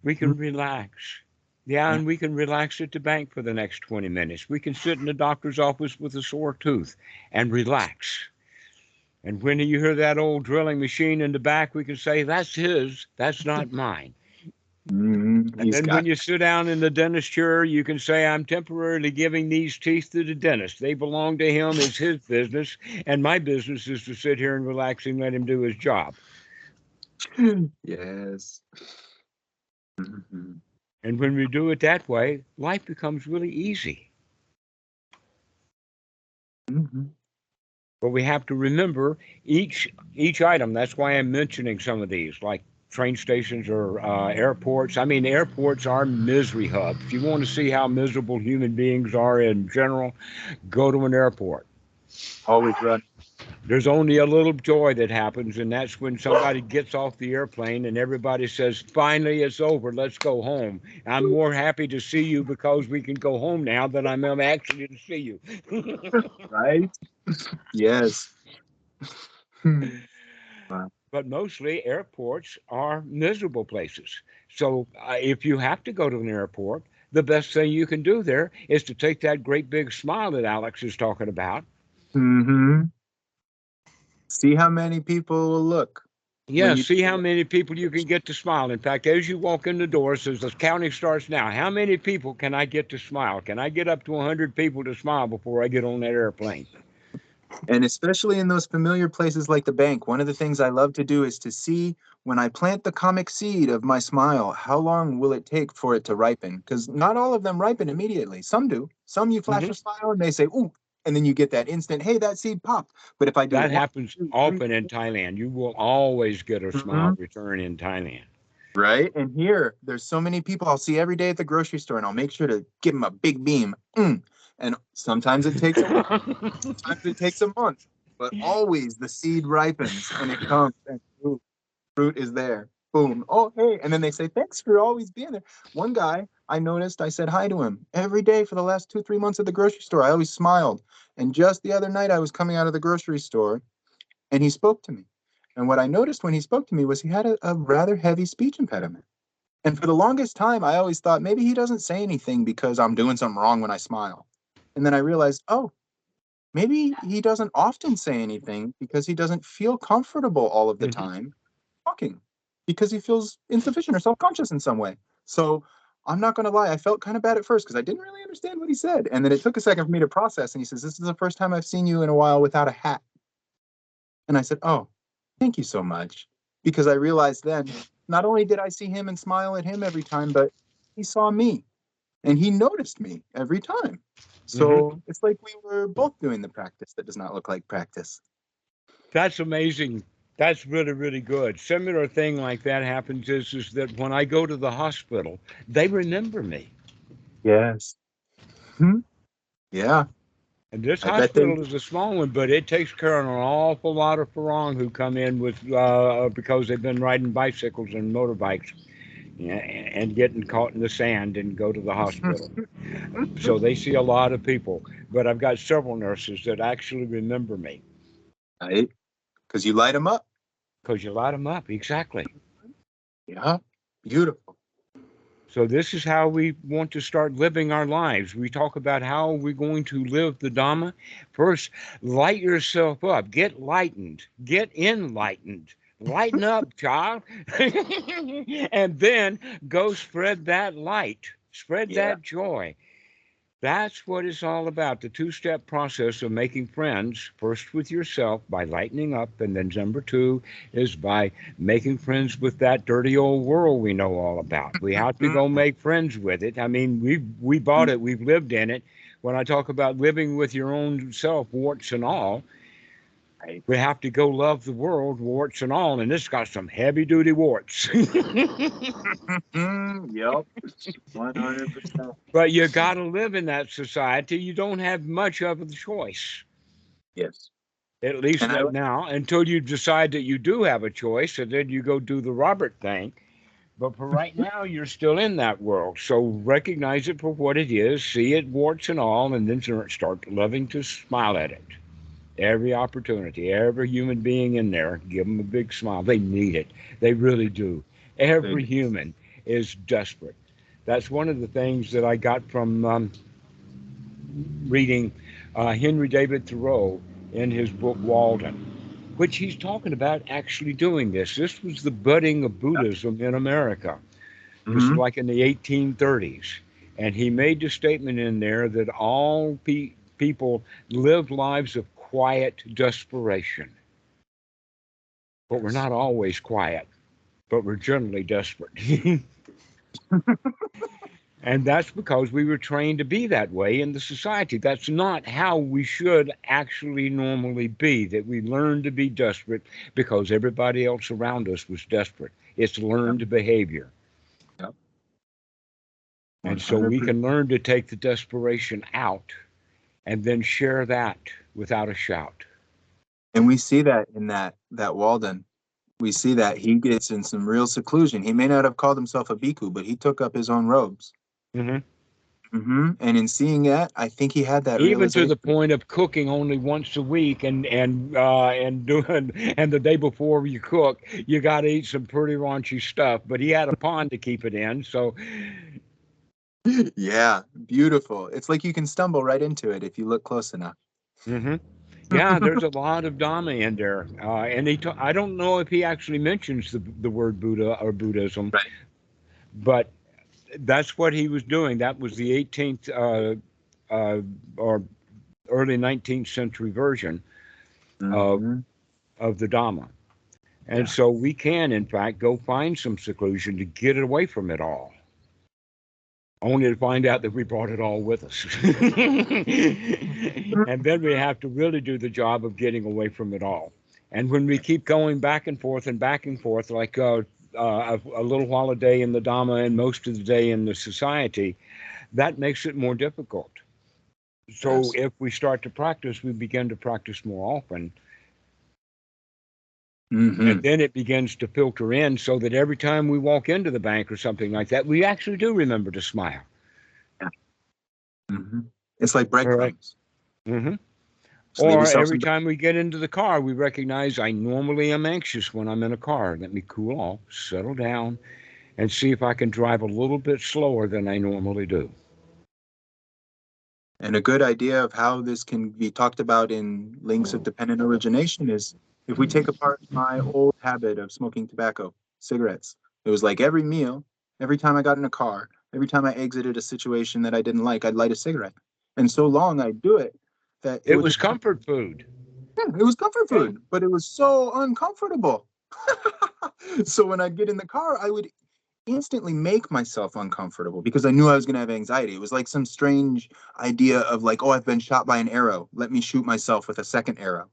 We can relax. Yeah, and we can relax at the bank for the next 20 minutes. We can sit in the doctor's office with a sore tooth and relax. And when you hear that old drilling machine in the back, we can say, that's his, that's not mine. And then when you sit down in the dentist chair, you can say, I'm temporarily giving these teeth to the dentist. They belong to him, it's his business. And my business is to sit here and relax and let him do his job. Yes. Mhm. And when we do it that way, life becomes really easy. Mhm. But we have to remember each item. That's why I'm mentioning some of these, like train stations or airports. I mean, airports are misery hubs. If you want to see how miserable human beings are in general, go to an airport. Always run. There's only a little joy that happens, and that's when somebody gets off the airplane and everybody says, finally, it's over. Let's go home. I'm more happy to see you because we can go home now than I am actually to see you. Right? Yes. Wow. But mostly airports are miserable places. So if you have to go to an airport, the best thing you can do there is to take that great big smile that Alex is talking about. Mm-hmm. See how many people will look. Yeah, see how many people you can get to smile. In fact, as you walk in the door, says the counting starts now. How many people can I get to smile? Can I get up to 100 people to smile before I get on that airplane? And especially in those familiar places like the bank, one of the things I love to do is to see when I plant the comic seed of my smile, how long will it take for it to ripen? Because not all of them ripen immediately. Some do. Some you flash a smile and they say, ooh, and then you get that instant, hey, that seed popped. But if I do that it happens often in Thailand. You will always get a smile return in Thailand. Right? And here, there's so many people I'll see every day at the grocery store, and I'll make sure to give them a big beam. And sometimes it takes a week, sometimes it takes a month, but always the seed ripens and it comes and fruit is there. Boom. Oh, hey. And then they say, thanks for always being there. One guy I noticed, I said hi to him every day for the last 2-3 months at the grocery store. I always smiled. And just the other night, I was coming out of the grocery store and he spoke to me. And what I noticed when he spoke to me was he had a rather heavy speech impediment. And for the longest time, I always thought maybe he doesn't say anything because I'm doing something wrong when I smile. And then I realized, oh, maybe he doesn't often say anything because he doesn't feel comfortable all of the time talking because he feels insufficient or self-conscious in some way. So I'm not going to lie, I felt kind of bad at first because I didn't really understand what he said. And then it took a second for me to process. And he says, this is the first time I've seen you in a while without a hat. And I said, oh, thank you so much. Because I realized then, not only did I see him and smile at him every time, but he saw me and he noticed me every time. So it's like we were both doing the practice that does not look like practice. That's amazing. That's really, really good. Similar thing like that happens is that when I go to the hospital, they remember me. Yes. Yeah. And this I bet they hospital is a small one, but it takes care of an awful lot of Farang who come in with because they've been riding bicycles and motorbikes and getting caught in the sand and go to the hospital. So they see a lot of people. But I've got several nurses that actually remember me. Right? Because you light them up. Because you light them up, exactly. Yeah. Beautiful. So this is how we want to start living our lives. We talk about how we're going to live the Dhamma. First, light yourself up. Get lightened. Get enlightened. Lighten up, child. And then go spread that light. Spread Yeah. that joy. That's what it's all about. The two-step process of making friends, first with yourself by lightening up, and then number two is by making friends with that dirty old world we know all about. We have to go make friends with it. I mean, we bought it, we've lived in it. When I talk about living with your own self, warts and all, Right. we have to go love the world, warts and all, and this got some heavy-duty warts. Yep. 100%. But you got to live in that society. You don't have much of a choice. Yes. At least And I, now, until you decide that you do have a choice, and then you go do the Robert thing. But for right now, you're still in that world. So recognize it for what it is, see it warts and all, and then start loving to smile at it. Every opportunity, every human being in there, give them a big smile. They need it. They really do. Every human is desperate. That's one of the things that I got from reading Henry David Thoreau in his book Walden, which he's talking about actually doing this. This was the budding of Buddhism in America. This is like in the 1830s. And he made the statement in there that all people live lives of quiet desperation. But we're not always quiet, but we're generally desperate. And that's because we were trained to be that way in the society. That's not how we should actually normally be, that we learned to be desperate because everybody else around us was desperate. It's learned behavior. Yep. And so we 100%. can learn to take the desperation out and then share that without a shout. And we see that in that Walden. We see that he gets in some real seclusion. He may not have called himself a bhikkhu, but he took up his own robes. And in seeing that, I think he had that Even to realization. the point of cooking only once a week, and the day before you cook, you got to eat some pretty raunchy stuff. But he had a pond to keep it in, so Yeah, beautiful. It's like you can stumble right into it if you look close enough. yeah, there's a lot of Dhamma in there. And I don't know if he actually mentions the word Buddha or Buddhism, Right. but that's what he was doing. That was the 18th or early 19th century version of the Dhamma. And so we can, in fact, go find some seclusion to get away from it all. Only to find out that we brought it all with us. And then we have to really do the job of getting away from it all. And when we keep going back and forth, like a little while a day in the Dhamma and most of the day in the society, that makes it more difficult. So if we start to practice, we begin to practice more often. And then it begins to filter in so that every time we walk into the bank or something like that, we actually do remember to smile. It's like breadcrumbs. Or every time we get into the car, we recognize I normally am anxious when I'm in a car. Let me cool off, settle down, and see if I can drive a little bit slower than I normally do. And a good idea of how this can be talked about in links of dependent origination is if we take apart my old habit of smoking tobacco, cigarettes. It was like every meal, every time I got in a car, every time I exited a situation that I didn't like, I'd light a cigarette. And so long I'd do it that it was comfort food. Yeah, it was comfort food, but it was so uncomfortable. So when I'd get in the car, I would instantly make myself uncomfortable because I knew I was going to have anxiety. It was like some strange idea of like, oh, I've been shot by an arrow. Let me shoot myself with a second arrow.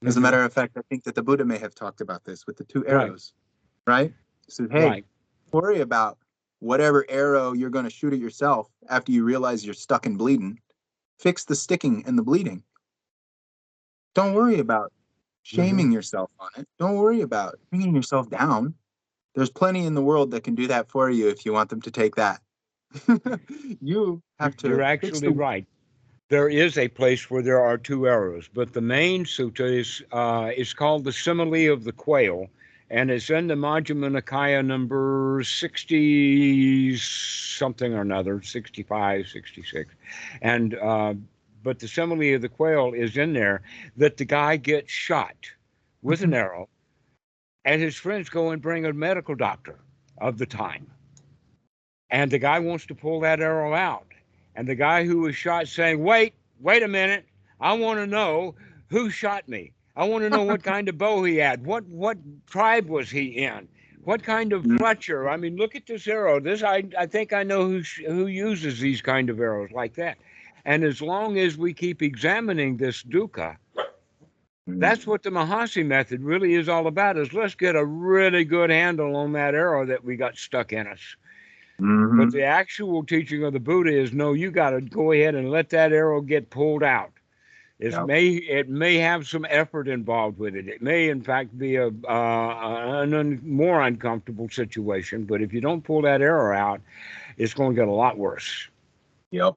As a matter of fact, I think that the Buddha may have talked about this with the two arrows, right? So, hey, don't worry about whatever arrow you're going to shoot at yourself after you realize you're stuck and bleeding. Fix the sticking and the bleeding. Don't worry about shaming yourself on it. Don't worry about bringing yourself down. There's plenty in the world that can do that for you if you want them to take that. You have to. You're actually right. There is a place where there are two arrows, but the main sutta is called the simile of the quail, and it's in the Majjhima Nikaya number 60 something or another, 65, 66. And but the simile of the quail is in there, that the guy gets shot with an arrow, and his friends go and bring a medical doctor of the time. And the guy wants to pull that arrow out. And the guy who was shot saying, wait a minute, I want to know who shot me. I want to know what kind of bow he had. What tribe was he in? What kind of Fletcher? I mean, look at this arrow. This I think I know who uses these kind of arrows like that. And as long as we keep examining this dukkha, that's what the Mahasi method really is all about, is let's get a really good handle on that arrow that we got stuck in us. Mm-hmm. But the actual teaching of the Buddha is, no, you got to go ahead and let that arrow get pulled out. It may have some effort involved with it. It may, in fact, be a more uncomfortable situation. But if you don't pull that arrow out, it's going to get a lot worse. Yep.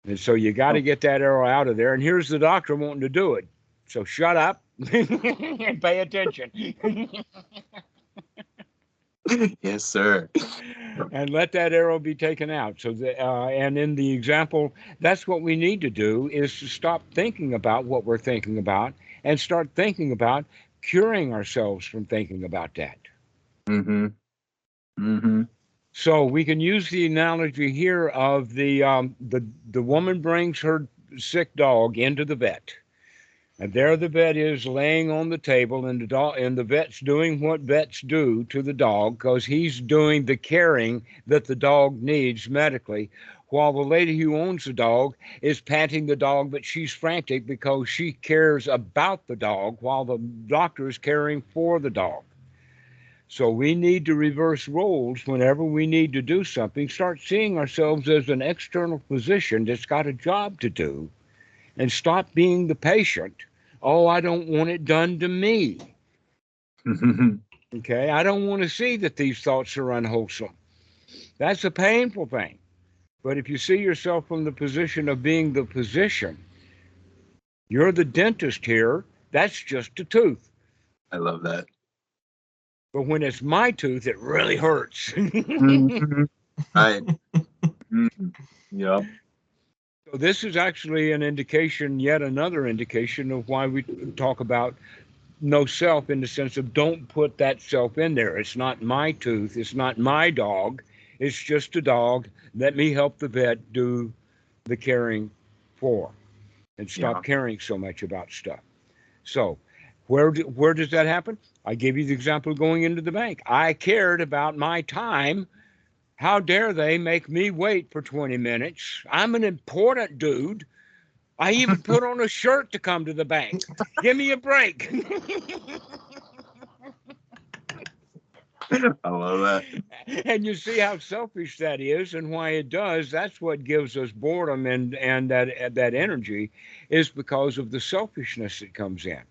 And so you got to get that arrow out of there. And here's the doctor wanting to do it. So shut up and pay attention. Yes, sir. And let that arrow be taken out. So and in the example, that's what we need to do, is to stop thinking about what we're thinking about and start thinking about curing ourselves from thinking about that. Mm-hmm. Mm-hmm. So we can use the analogy here of the woman brings her sick dog into the vet. And there the vet is laying on the table, and the vet's doing what vets do to the dog, because he's doing the caring that the dog needs medically, while the lady who owns the dog is patting the dog, but she's frantic because she cares about the dog while the doctor is caring for the dog. So we need to reverse roles whenever we need to do something, start seeing ourselves as an external physician that's got a job to do, and stop being the patient. Oh, I don't want it done to me. Okay, I don't want to see that these thoughts are unwholesome. That's a painful thing. But if you see yourself from the position of being the physician, you're the dentist here, that's just a tooth. I love that. But when it's my tooth, it really hurts. Mm-hmm. Right. Mm-hmm. Yep. So this is actually an indication, yet another indication of why we talk about no self, in the sense of don't put that self in there. It's not my tooth. It's not my dog. It's just a dog. Let me help the vet do the caring for, and stop caring so much about stuff. So where does that happen? I gave you the example of going into the bank. I cared about my time. How dare they make me wait for 20 minutes? I'm an important dude. I even put on a shirt to come to the bank. Give me a break. I love that. And you see how selfish that is, and why it does. That's what gives us boredom and that energy, is because of the selfishness that comes in.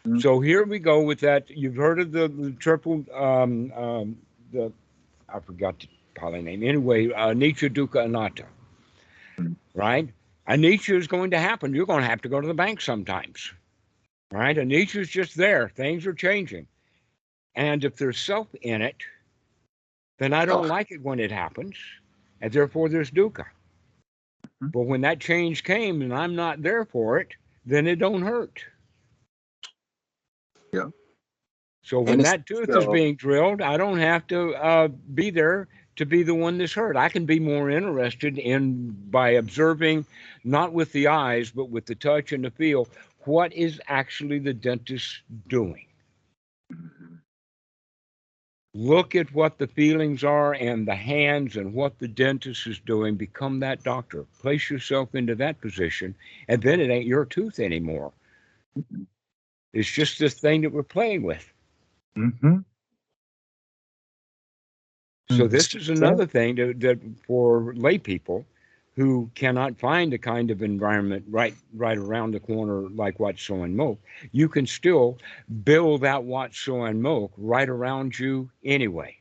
Mm-hmm. So here we go with that. You've heard of the triple, I forgot the Pali name. Anyway, Anicca, Dukkha, Anatta. Right? Anicca is going to happen. You're going to have to go to the bank sometimes. Right? Anicca is just there. Things are changing. And if there's self in it, then I don't like it when it happens. And therefore there's dukkha. Mm-hmm. But when that change came and I'm not there for it, then it don't hurt. Yeah. So when that tooth is being drilled, I don't have to be there to be the one that's hurt. I can be more interested in, by observing, not with the eyes, but with the touch and the feel, what is actually the dentist doing. Mm-hmm. Look at what the feelings are and the hands and what the dentist is doing. Become that doctor. Place yourself into that position, and then it ain't your tooth anymore. Mm-hmm. It's just this thing that we're playing with. Mm-hmm. So this is another thing that for lay people who cannot find a kind of environment right around the corner like Wat Suan Mokkh, you can still build that Wat Suan Mokkh right around you anyway.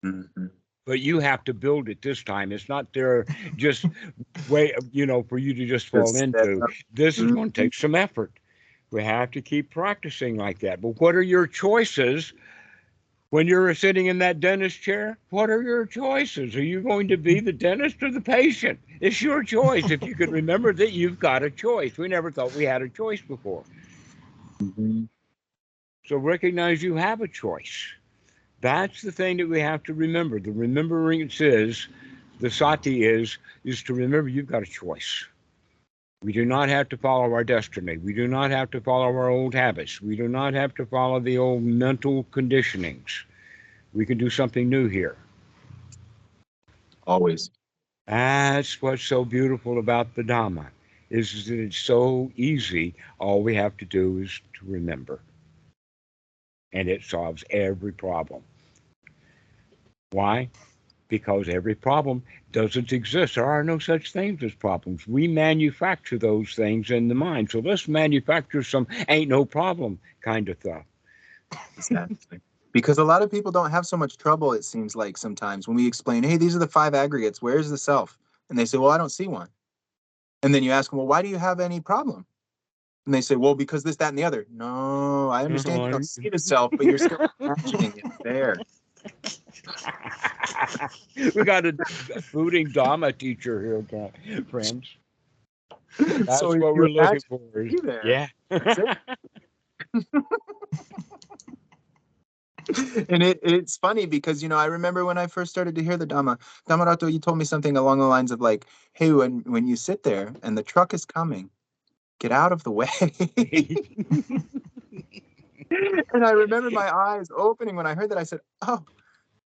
Mm-hmm. But you have to build it this time. It's not there just for you to just fall into. This is going to take some effort. We have to keep practicing like that. But what are your choices when you're sitting in that dentist chair? What are your choices? Are you going to be the dentist or the patient? It's your choice. If you could remember that you've got a choice. We never thought we had a choice before. Mhm. So recognize you have a choice. That's the thing that we have to remember. The remembrance is, the sati is to remember you've got a choice. We do not have to follow our destiny. We do not have to follow our old habits. We do not have to follow the old mental conditionings. We can do something new here. Always. That's what's so beautiful about the Dhamma, is that it's so easy. All we have to do is to remember. And it solves every problem. Why? Because every problem doesn't exist. There are no such things as problems. We manufacture those things in the mind. So let's manufacture some ain't no problem kind of stuff. Exactly. Because a lot of people don't have so much trouble, it seems like sometimes, when we explain, hey, these are the 5 aggregates. Where's the self? And they say, well, I don't see one. And then you ask them, well, why do you have any problem? And they say, well, because this, that, and the other. No, I understand you don't see the self, but you're still imagining it there. We got a booting Dhamma teacher here, friends. That's So what if we're you looking imagine for. you there, Yeah. that's it. And it's funny because, I remember when I first started to hear the Dhamma, Dhammarato, you told me something along the lines of like, hey, when you sit there and the truck is coming, get out of the way. And I remember my eyes opening when I heard that. I said,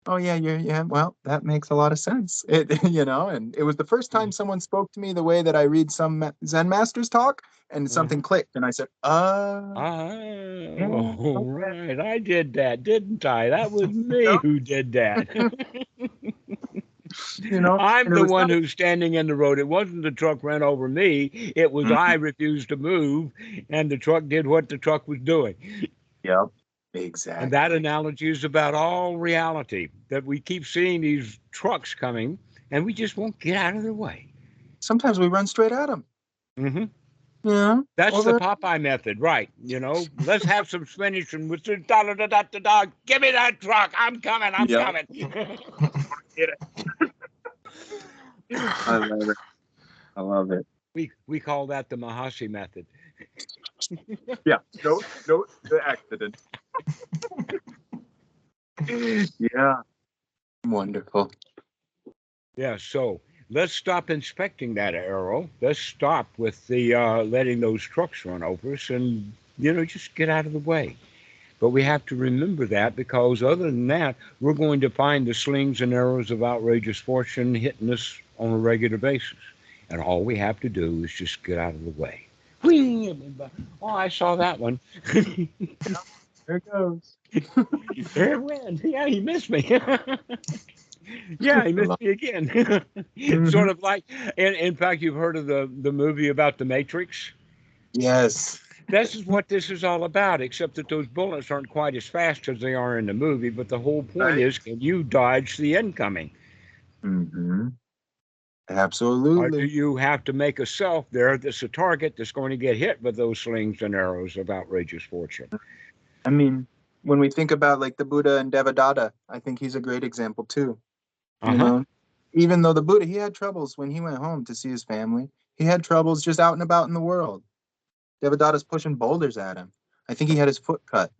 oh yeah, yeah. Well, that makes a lot of sense. And it was the first time someone spoke to me the way that I read some Zen masters talk, and something clicked, and I said, yeah, Oh, okay. right. I did that, didn't I? That was me who did that. I'm And it the was one who's standing in the road. It wasn't the truck ran over me. It was I refused to move, and the truck did what the truck was doing. Yep, And that exactly. analogy is about all reality, that we keep seeing these trucks coming, and we just won't get out of their way. Sometimes we run straight at them. Hmm. Yeah, That's the over. Popeye method, right? Let's have some spinach and with the da da da da da da. Give me that truck. I'm coming. I'm Yep. coming. I love it. I love it. We call that the Mahasi method. Yeah. Note the accident. Yeah. Wonderful. Yeah. So let's stop inspecting that arrow. Let's stop with the letting those trucks run over us, and just get out of the way. But we have to remember that, because other than that, we're going to find the slings and arrows of outrageous fortune hitting us on a regular basis. And all we have to do is just get out of the way. Whee! Oh, I saw that one. There it goes. There it went. Yeah, he missed me. Yeah, he missed me again. Mhm. Sort of like, in fact, you've heard of the movie about the Matrix. Yes. This is what this is all about, except that those bullets aren't quite as fast as they are in the movie. But the whole point Right. is, can you dodge the incoming? Mm-hmm. Or do Absolutely. you have to make a self there that's a target that's going to get hit with those slings and arrows of outrageous fortune? I mean, when we think about like the Buddha and Devadatta, I think he's a great example too. Uh You huh. know, even though the Buddha, he had troubles when he went home to see his family. He had troubles just out and about in the world. Devadatta's pushing boulders at him. I think he had his foot cut,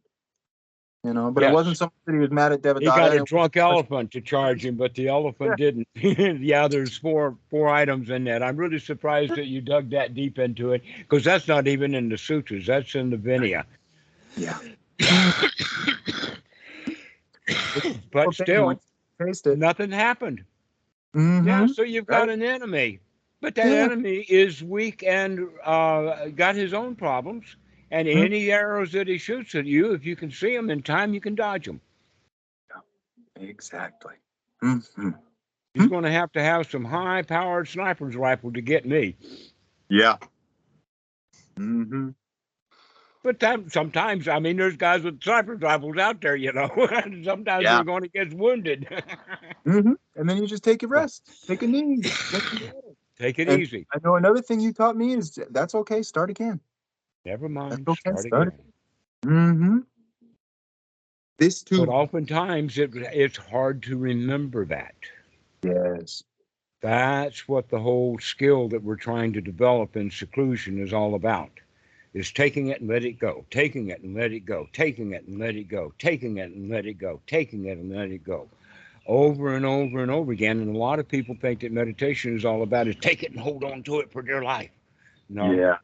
but it wasn't Yes. so much that he was mad at He Devadatta, got and a it was drunk elephant to charge him, but the elephant yeah. didn't. Yeah, there's four items in that. I'm really surprised that you dug that deep into it, because that's not even in the sutras. That's in the Vinaya. Yeah. Yeah. But Well, thing still, once you taste it. nothing happened. Yeah, Mm-hmm. so you've got Right. an enemy, but that Yeah. enemy is weak and got his own problems. And Mhm. any arrows that he shoots at you, if you can see them in time, you can dodge them. Exactly. Mm-hmm. He's going to have some high-powered sniper's rifle to get me. Yeah. Mm-hmm. But sometimes, I mean, there's guys with sniper's rifles out there, and sometimes Yeah. they're going to get wounded. Mm-hmm. And then you just take a rest, take a knee, drink some water. Take it And easy. I know another thing you taught me is that's okay. Start again. Never mind. okay, Start start again. Mm-hmm. This But too. oftentimes it's hard to remember that. Yes. That's what the whole skill that we're trying to develop in seclusion is all about. Is taking it and let it go, taking it and let it go, taking it and let it go, taking it and let it go, taking it and let it go. Over and over and over again. And a lot of people think that meditation is all about is take it and hold on to it for dear life. No. Yeah.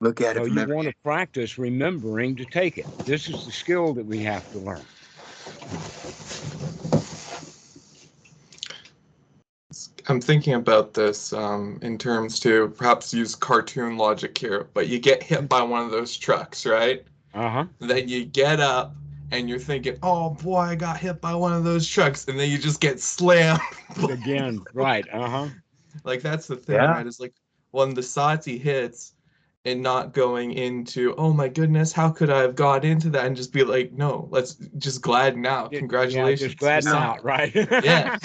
Look at it No, from you every want to practice remembering to take it. This is the skill that we have to learn. I'm thinking about this in terms to perhaps use cartoon logic here, but you get hit by one of those trucks, right? Uh-huh. Then you get up and you're thinking, oh boy, I got hit by one of those trucks. And then you just get slammed. Again, right. Uh-huh. Like, that's the thing, Yeah. right? It's like when the sati hits and not going into, oh my goodness, how could I have got into that? And just be like, no, let's just gladden out. Yeah, just Congratulations. gladden out, right? Yeah.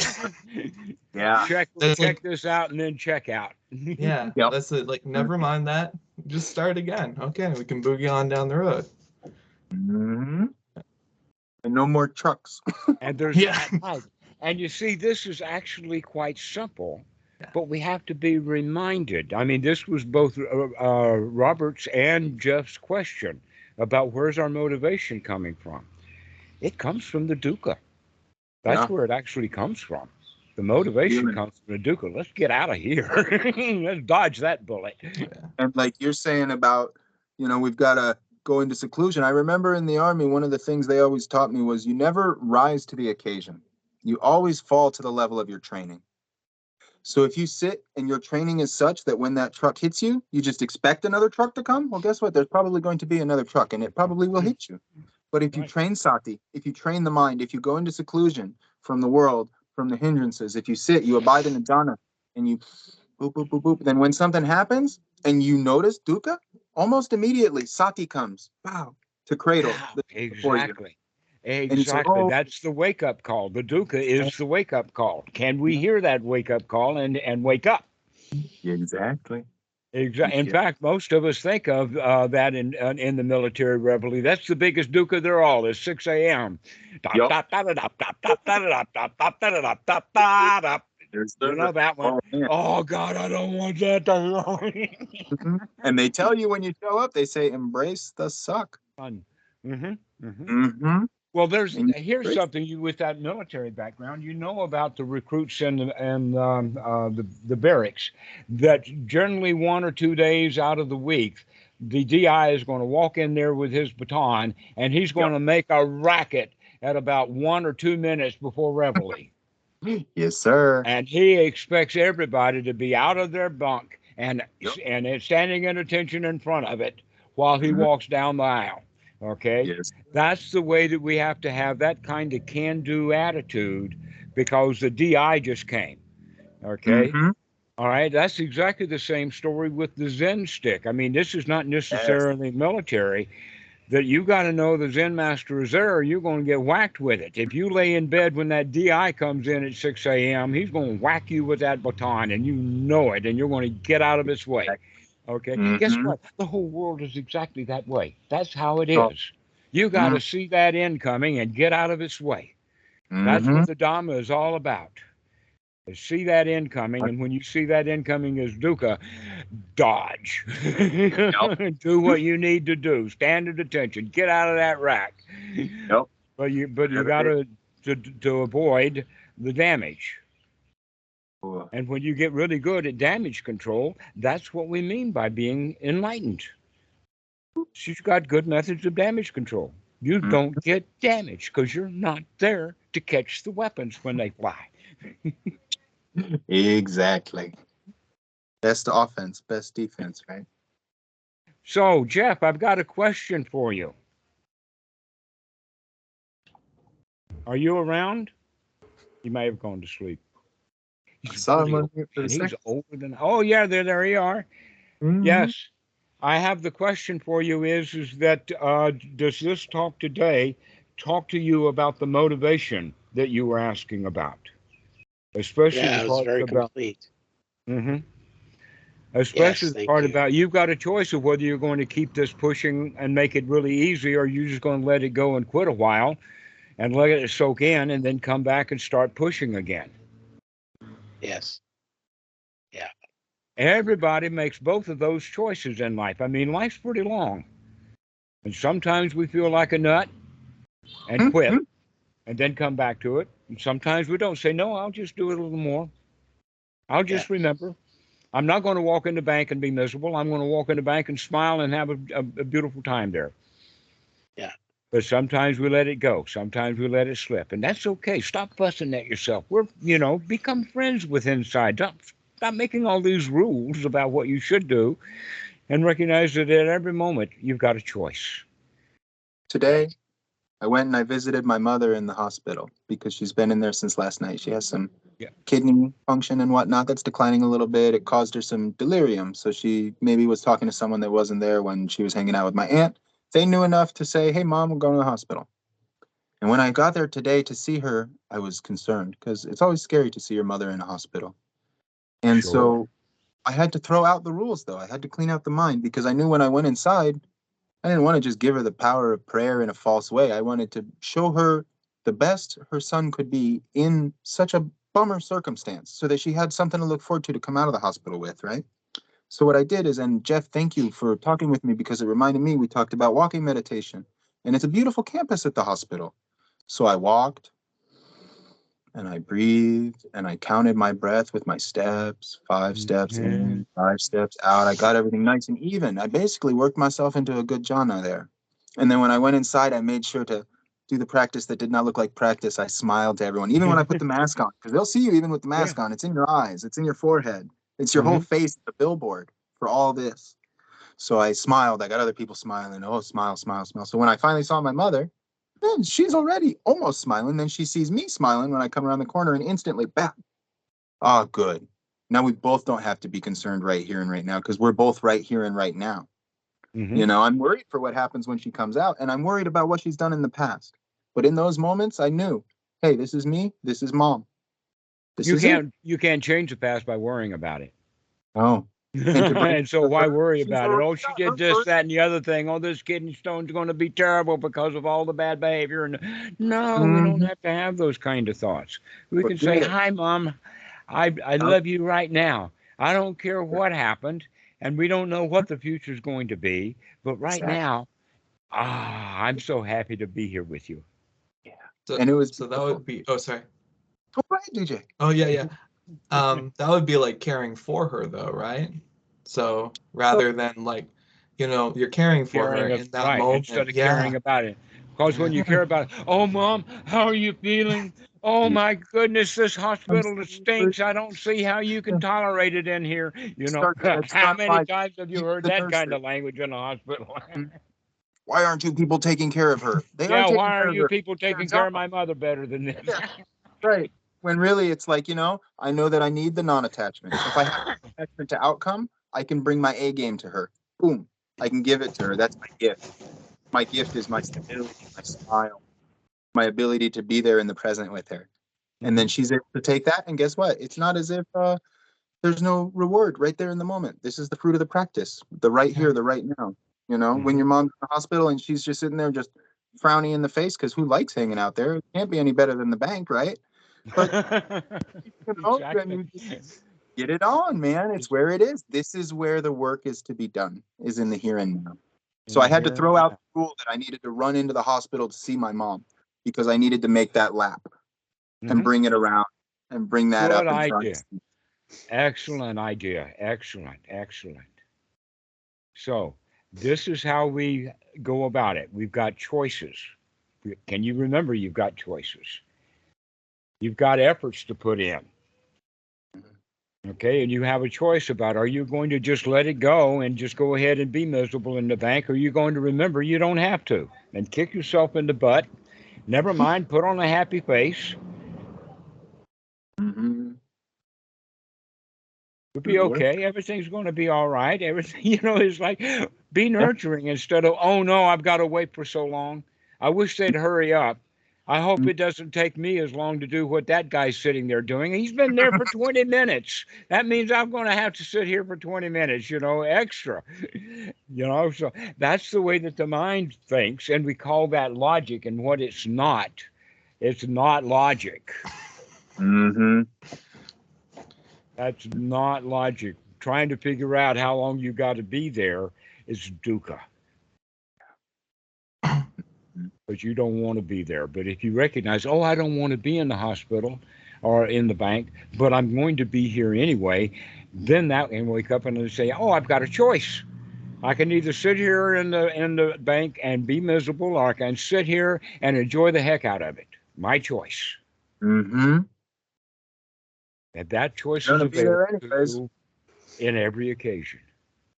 Yeah. check That's like, this out and then check out. yeah, Yep. that's it. Like, never mind that. Just start again. Okay, we can boogie on down the road. Mm-hmm. And no more trucks. And there's Yeah. right. And you see, this is actually quite simple, Yeah. but we have to be reminded. I mean, this was both Robert's and Jeff's question about where's our motivation coming from. It comes from the dukkha. That's Yeah. where it actually comes from. The motivation Feeling. comes from the dukkha. Let's get out of here. Let's dodge that bullet. And like you're saying about, we've got to go into seclusion. I remember in the army, one of the things they always taught me was you never rise to the occasion. You always fall to the level of your training. So if you sit and your training is such that when that truck hits you, you just expect another truck to come, well, guess what? There's probably going to be another truck and it probably will hit you. But if you Right. train sati, if you train the mind, if you go into seclusion from the world, from the hindrances, if you sit, you abide in the jhana, and you boop, boop, boop, boop, then when something happens and you notice dukkha, almost immediately sati comes, wow, to cradle Wow, for you. exactly. And you say, Exactly. oh, That's the wake up call. The dukkha is the wake up call. Can we hear that wake up call and wake up? exactly. In Yeah. fact, most of us think of that in the military reveille. That's the biggest dukkha there all is 6 a.m. Yup. You know that one. Oh, man. Oh God, I don't want that to Mhm. And they tell you when you show up, they say, embrace the suck. fun. Mm-hmm. Mm-hmm. Mm-hmm. Well, And here's something you with that military background. You know about the recruits and the barracks that generally 1 or 2 days out of the week, the DI is going to walk in there with his baton and he's going to make a racket at about 1 or 2 minutes before reveille. yes, sir. And he expects everybody to be out of their bunk and standing in attention in front of it while he walks down the aisle. Okay, Yes. that's the way that we have to have that kind of can-do attitude because the DI just came. Okay, Mm-hmm. all right, that's exactly the same story with the Zen stick. I mean, this is not necessarily military. That you got to know the Zen master is there, or you're going to get whacked with it. If you lay in bed when that DI comes in at 6 a.m., he's going to whack you with that baton, and you know it, and you're going to get out of his way. Okay. Guess Mm-hmm. what? The whole world is exactly that way. That's how it Oh. is. You got to see that incoming and get out of its way. That's Mm-hmm. what the Dhamma is all about. Is see that incoming, and when you see that incoming as dukkha, dodge. Do what you need to do. Stand at attention. Get out of that rack. Yep. But you got to avoid the damage. And when you get really good at damage control, that's what we mean by being enlightened. She's got good methods of damage control. You don't get damaged because you're not there to catch the weapons when they fly. Exactly. Best offense, best defense, right? So, Jeff, I've got a question for you. Are you around? He may have gone to sleep. I saw him on mute for a And he's second. older than. Oh yeah, there you are. Mhm. Yes, I have the question for you. Is that does this talk today talk to you about the motivation that you were asking about, especially Yeah, the it was part very about. complete. Mm-hmm. Especially Yes, the thank part you. about you've got a choice of whether you're going to keep this pushing and make it really easy, or you're just going to let it go and quit a while and let it soak in and then come back and start pushing again. Yes. Yeah. Everybody makes both of those choices in life. I mean, life's pretty long. And sometimes we feel like a nut and quit and then come back to it. And sometimes we don't say, no, I'll just do it a little more. I'll just Yeah. remember. I'm not going to walk in the bank and be miserable. I'm going to walk in the bank and smile and have a beautiful time there. Yeah. But sometimes we let it go. Sometimes we let it slip. And that's okay. Stop fussing at yourself. Become friends with inside. Stop making all these rules about what you should do, and recognize that at every moment you've got a choice. Today, I went and I visited my mother in the hospital because she's been in there since last night. She has some kidney function and whatnot that's declining a little bit. It caused her some delirium. So she maybe was talking to someone that wasn't there when she was hanging out with my aunt. They knew enough to say, hey, Mom, we're going to the hospital. And when I got there today to see her, I was concerned because it's always scary to see your mother in a hospital. And Sure. so I had to throw out the rules, though. I had to clean out the mind because I knew when I went inside, I didn't want to just give her the power of prayer in a false way. I wanted to show her the best her son could be in such a bummer circumstance so that she had something to look forward to come out of the hospital with, right? So what I did is, and Jeff, thank you for talking with me because it reminded me, we talked about walking meditation, and it's a beautiful campus at the hospital. So I walked and I breathed and I counted my breath with my steps, 5 steps in, 5 steps out. I got everything nice and even. I basically worked myself into a good jhana there. And then when I went inside, I made sure to do the practice that did not look like practice. I smiled to everyone, even when I put the mask on, because they'll see you even with the mask on. It's in your eyes, it's in your forehead, it's your whole face, the billboard for all this. So I smiled. I got other people smiling. Oh, smile, smile, smile. So when I finally saw my mother, man, she's already almost smiling. Then she sees me smiling when I come around the corner and instantly, bam. Oh, good. Now we both don't have to be concerned right here and right now because we're both right here and right now. Mm-hmm. I'm worried for what happens when she comes out, and I'm worried about what she's done in the past. But in those moments, I knew, hey, this is me. This is Mom. This is it. You can't change the past by worrying about it. Oh. And to bring And so why worry she's about it? already Oh, she got did her this, first. that, and the other thing. Oh, this kidney stone's going to be terrible because of all the bad behavior. And no, we don't have to have those kind of thoughts. We can say, Forget it. "Hi, Mom. I love you right now. I don't care what happened, and we don't know what the future's going to be. But right now, I'm so happy to be here with you." Yeah. So, And it was so that beautiful. would be. Oh, sorry. Go ahead, DJ. Oh, yeah. That would be like caring for her, though, right? So rather than like, you're caring for her in that Right, moment. instead of Yeah. caring about it. Because when you care about it, oh, Mom, how are you feeling? Oh, my goodness, this I'm hospital so stinks. I don't see how you can tolerate it in here. It's How not many my times have you heard the that kind nurses. of language in a hospital? Why aren't you people taking care of her? They are Yeah, taking why are care of you her. people Their taking care job. of my mother better than this? Yeah, right. When really it's like, I know that I need the non-attachment. If I have attachment to outcome, I can bring my A game to her. Boom. I can give it to her. That's my gift. My gift is my stability, my smile, my ability to be there in the present with her. And then she's able to take that. And guess what? It's not as if there's no reward right there in the moment. This is the fruit of the practice, the right here, the right now. When your mom's in the hospital and she's just sitting there just frowny in the face because who likes hanging out there? It can't be any better than the bank, right? But then Exactly. you just get it on, man. It's where it is. This is where the work is to be done, is in the here and now. So In I the had to here throw and out now. the rule that I needed to run into the hospital to see my mom because I needed to make that lap and bring it around and bring that Good up and try. idea. Excellent idea. Excellent. Excellent. So, this is how we go about it. We've got choices. Can you remember you've got choices? You've got efforts to put in. Okay, and you have a choice about are you going to just let it go and just go ahead and be miserable in the bank, or are you going to remember you don't have to and kick yourself in the butt? Never mind, put on a happy face. Mm-hmm. It'll be okay. Everything's going to be all right. Everything, is like be nurturing instead of, oh no, I've got to wait for so long. I wish they'd hurry up. I hope it doesn't take me as long to do what that guy's sitting there doing. He's been there for 20 minutes. That means I'm going to have to sit here for 20 minutes, extra. So that's the way that the mind thinks. And we call that logic. And what it's not logic. Mm-hmm. That's not logic. Trying to figure out how long you got to be there is dukkha. But you don't want to be there. But if you recognize, oh, I don't want to be in the hospital or in the bank, but I'm going to be here anyway, then that and wake up and say, oh, I've got a choice. I can either sit here in the bank and be miserable, or I can sit here and enjoy the heck out of it. My choice. Mm-hmm. And that choice Gonna is be there available to anyways. you in every occasion.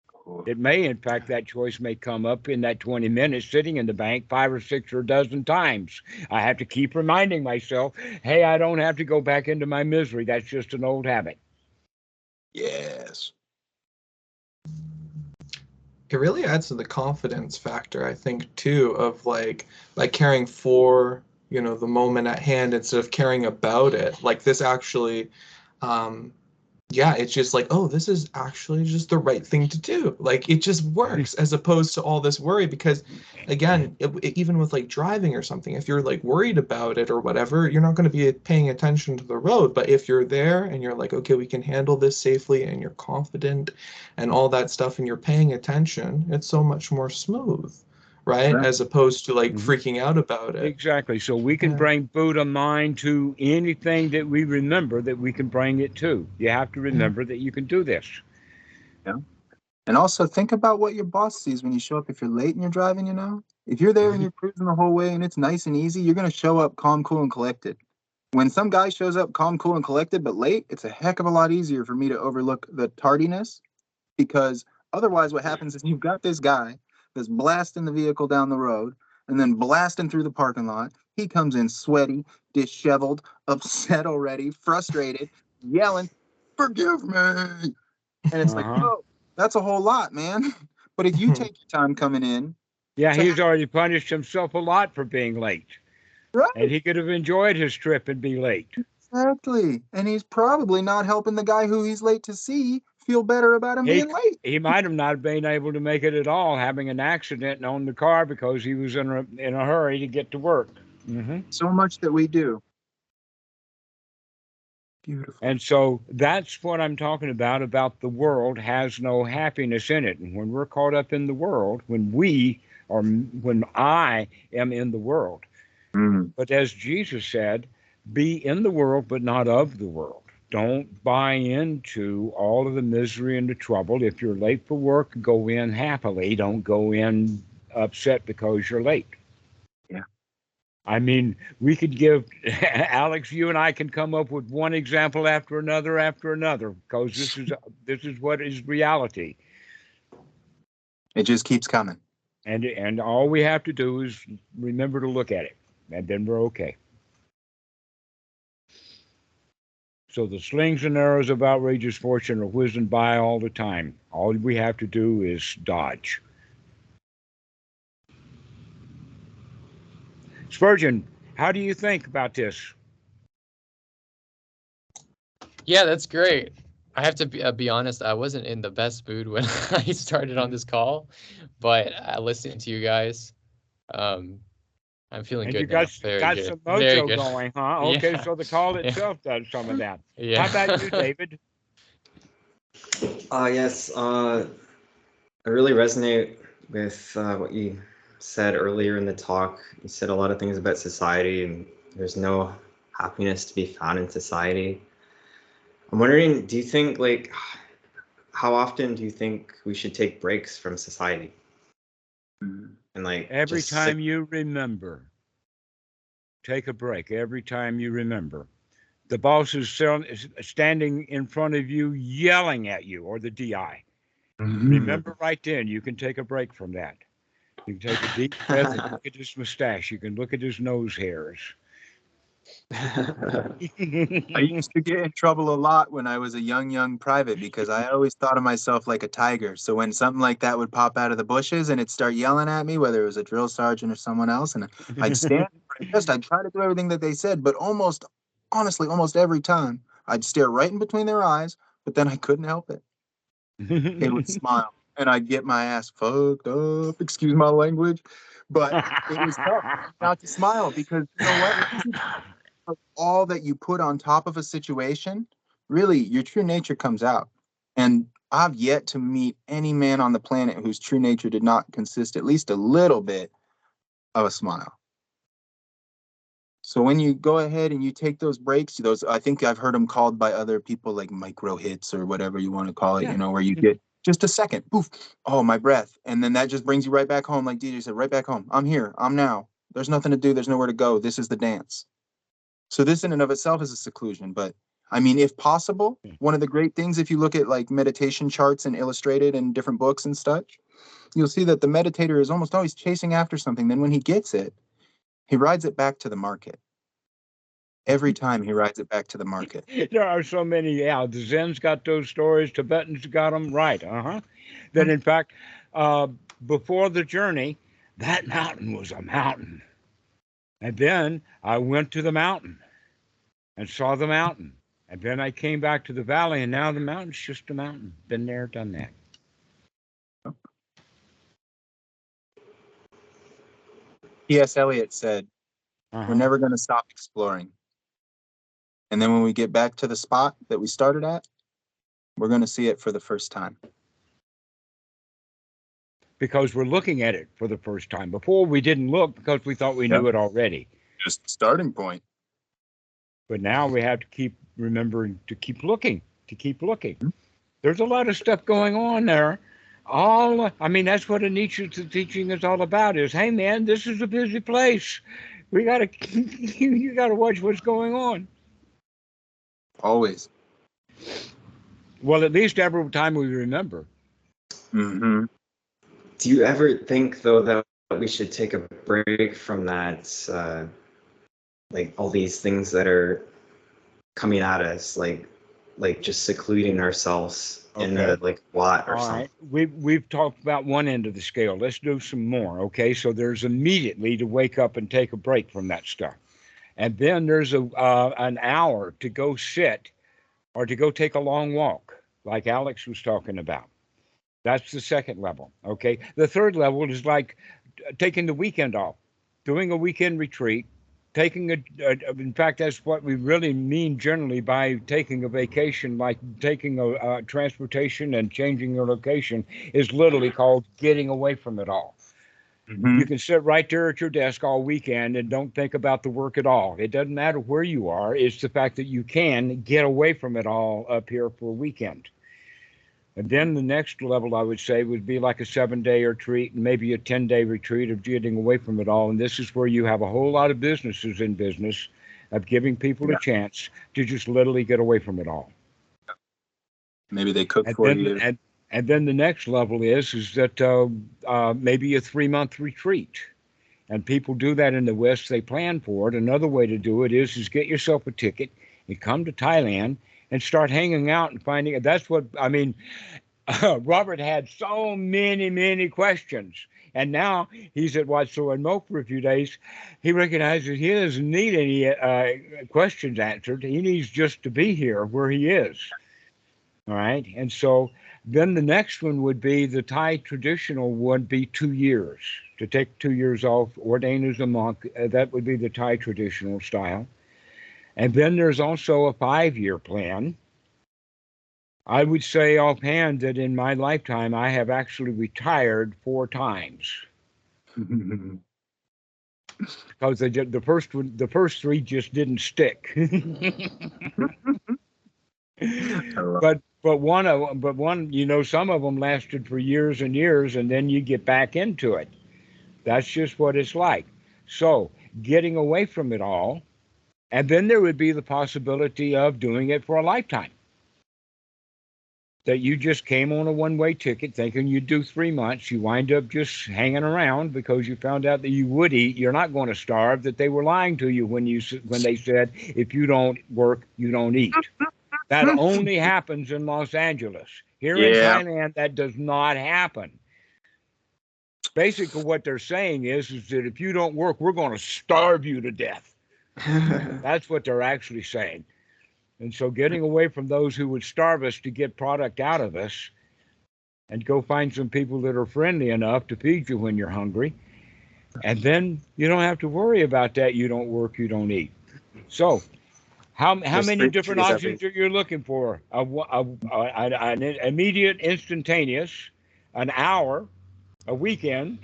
Cool. It may, in fact, that choice may come up in that 20 minutes sitting in the bank 5 or 6 or a dozen times. I have to keep reminding myself, hey, I don't have to go back into my misery. That's just an old habit. Yes. It really adds to the confidence factor, I think, too, of like caring for, the moment at hand instead of caring about it. Like this actually, it's just like, oh, this is actually just the right thing to do. Like it just works as opposed to all this worry. Because again, even with like driving or something, if you're like worried about it or whatever, you're not going to be paying attention to the road. But if you're there and you're like, okay, we can handle this safely, and you're confident and all that stuff, and you're paying attention, it's so much more smooth, right? As opposed to like freaking out about it. Exactly. So we can bring Buddha mind to anything that we remember that we can bring it to. You have to remember that you can do this. Yeah. And also think about what your boss sees when you show up. If you're late and you're driving, if you're there and you're cruising the whole way and it's nice and easy, you're going to show up calm, cool, and collected. When some guy shows up calm, cool, and collected, but late, it's a heck of a lot easier for me to overlook the tardiness, because otherwise what happens is you've got this guy that's blasting the vehicle down the road and then blasting through the parking lot. He comes in sweaty, disheveled, upset already, frustrated, yelling, "Forgive me." And it's like, oh, that's a whole lot, man. But if you take your time coming in. Yeah, he's already punished himself a lot for being late. Right. And he could have enjoyed his trip and be late. Exactly. And he's probably not helping the guy who he's late to see feel better about him being late. He might have not been able to make it at all, having an accident and owned the car because he was in a hurry to get to work. So much that we do. Beautiful. And so that's what I'm talking about the world has no happiness in it. And when we're caught up in the world, when I am in the world. But as Jesus said, be in the world, but not of the world. Don't buy into all of the misery and the trouble. If you're late for work, go in happily. Don't go in upset because you're late. Yeah. I mean, we could give, Alex, you and I can come up with one example after another, because this is what is reality. It just keeps coming. And all we have to do is remember to look at it, and then we're okay. So the slings and arrows of outrageous fortune are whizzing by all the time. All we have to do is dodge. Spurgeon, how do you think about this? Yeah, that's great. I have to be honest, I wasn't in the best mood when I started on this call, but listening to you guys, I'm feeling good now. Got some mojo going, huh? Okay, Yeah. so the call itself does some of that. Yeah. How about you, David? Yes, I really resonate with what you said earlier in the talk. You said a lot of things about society, and there's no happiness to be found in society. I'm wondering, do you think, how often do you think we should take breaks from society? And every time you remember, take a break. Every time you remember, the boss is standing in front of you, yelling at you, or the DI. Remember right then, you can take a break from that. You can take a deep breath and look at his mustache. You can look at his nose hairs. I used to get in trouble a lot when I was a young private, because I always thought of myself like a tiger. So when something like that would pop out of the bushes and it'd start yelling at me, whether it was a drill sergeant or someone else, and I'd stand for my best. I'd try to do everything that they said, but honestly, almost every time, I'd stare right in between their eyes, but then I couldn't help it. They would smile, and I'd get my ass fucked up, excuse my language, but it was tough not to smile because you know what? Once you put all that you put on top of a situation, really, your true nature comes out. And I've yet to meet any man on the planet whose true nature did not consist at least a little bit of a smile. So when you go ahead and you take those breaks, those, I think I've heard them called by other people like micro hits or whatever you want to call it, Yeah. you know, where you get just a second, poof, oh, my breath. And then that just brings you right back home. Like DJ said, right back home. I'm here. I'm now. There's nothing to do. There's nowhere to go. This is the dance. So this in and of itself is a seclusion. But I mean, if possible, one of the great things, if you look at like meditation charts and illustrated in different books and such, you'll see that the meditator is almost always chasing after something. Then when he gets it, he rides it back to the market. Every time he rides it back to the market. There are so many. Yeah, the Zen's got those stories. Tibetans got them right. That in fact, before the journey, that mountain was a mountain, and then I went to the mountain and saw the mountain, and then I came back to the valley, and now the mountain's just a mountain. Been there, done that. T.S. Eliot said, we're never going to stop exploring. And then when we get back to the spot that we started at, we're going to see it for the first time. Because we're looking at it for the first time. Before we didn't look because we thought we knew it already. Just the starting point. But now we have to keep remembering to keep looking, There's a lot of stuff going on there. That's what a Nietzsche's teaching is all about is, hey man, this is a busy place. You gotta watch what's going on. Always. Well, at least every time we remember. Mm-hmm. Do you ever think though that we should take a break from that, like all these things that are coming at us, like just secluding ourselves in the like Watt or something? Right. We've talked about one end of the scale. Let's do some more. Okay, so there's immediately to wake up and take a break from that stuff, and then there's an hour to go sit or to go take a long walk, like Alex was talking about. That's the second level. Okay, the third level is like taking the weekend off, doing a weekend retreat. In fact, that's what we really mean generally by taking a vacation, like taking a transportation and changing your location is literally called getting away from it all. Mm-hmm. You can sit right there at your desk all weekend and don't think about the work at all. It doesn't matter where you are. It's the fact that you can get away from it all up here for a weekend. And then the next level, I would say, would be like a 7-day retreat and maybe a 10-day retreat of getting away from it all. And this is where you have a whole lot of businesses in business of giving people a chance to just literally get away from it all. Maybe they cook for you. And then the next level is that maybe a 3-month retreat. And people do that in the West. They plan for it. Another way to do it is get yourself a ticket and come to Thailand and start hanging out and finding. That's what I mean. Robert had so many questions, and now he's at Suan Mokkh for a few days. He recognizes he doesn't need any questions answered. He needs just to be here where he is. All right, and so then the next one would be the Thai traditional would be 2 years to take 2 years off, ordain as a monk. That would be the Thai traditional style. And then there's also a 5-year plan. I would say offhand that in my lifetime, I have actually retired 4 times. Because the first 3 just didn't stick. But one, some of them lasted for years and years, and then you get back into it. That's just what it's like. So getting away from it all. And then there would be the possibility of doing it for a lifetime. That you just came on a one-way ticket thinking you'd do 3 months. You wind up just hanging around because you found out that you would eat. You're not going to starve, that they were lying to you when they said, if you don't work, you don't eat. That only happens in Los Angeles. Here in Thailand, that does not happen. Basically, what they're saying is that if you don't work, we're going to starve you to death. That's what they're actually saying. And so getting away from those who would starve us to get product out of us and go find some people that are friendly enough to feed you when you're hungry. And then you don't have to worry about that. You don't work, you don't eat. So how There's many fruit different trees options are you looking for? An immediate, instantaneous, an hour, a weekend,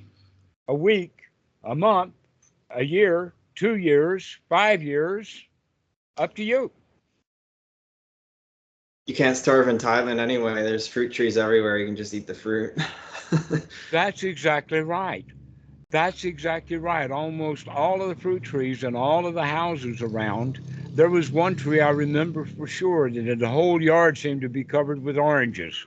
a week, a month, a year, 2 years, 5 years, up to you. You can't starve in Thailand anyway. There's fruit trees everywhere. You can just eat the fruit. That's exactly right. That's exactly right. Almost all of the fruit trees and all of the houses around, there was one tree I remember for sure that the whole yard seemed to be covered with oranges.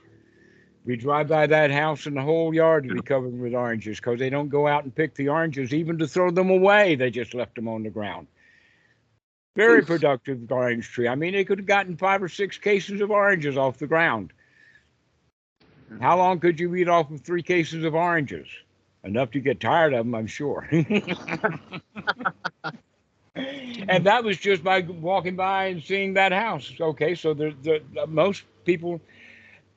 We drive by that house and the whole yard would be covered with oranges because they don't go out and pick the oranges even to throw them away. They just left them on the ground. Very productive orange tree. I mean, they could have gotten 5 or 6 cases of oranges off the ground. How long could you eat off of 3 cases of oranges? Enough to get tired of them, I'm sure. And that was just by walking by and seeing that house. Okay, so most people,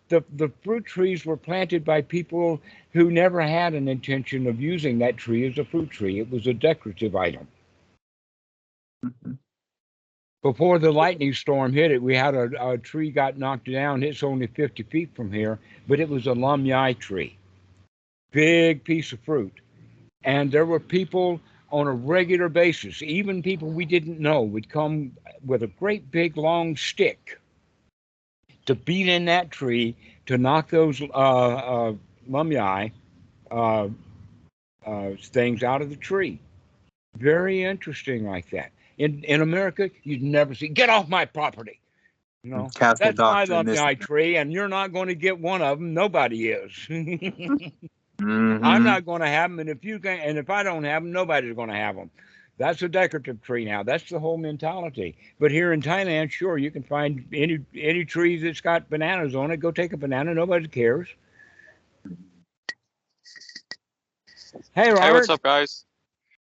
the fruit trees were planted by people who never had an intention of using that tree as a fruit tree. It was a decorative item. Before the lightning storm hit it, we had a tree got knocked down. It's only 50 feet from here, but it was a lumyai tree. Big piece of fruit. And there were people on a regular basis, even people we didn't know, would come with a great big long stick to beat in that tree to knock those lumyai things out of the tree. Very interesting like that. In America, you'd never see, get off my property. You know, Castle that's my doctrine, this- lumyai tree, and you're not going to get one of them. Nobody is. Mhm. I'm not going to have them, and if you can, and if I don't have them, nobody's going to have them. That's a decorative tree now. That's the whole mentality. But here in Thailand, sure, you can find any tree that's got bananas on it. Go take a banana. Nobody cares. Hey, Robert. Hey, what's up, guys?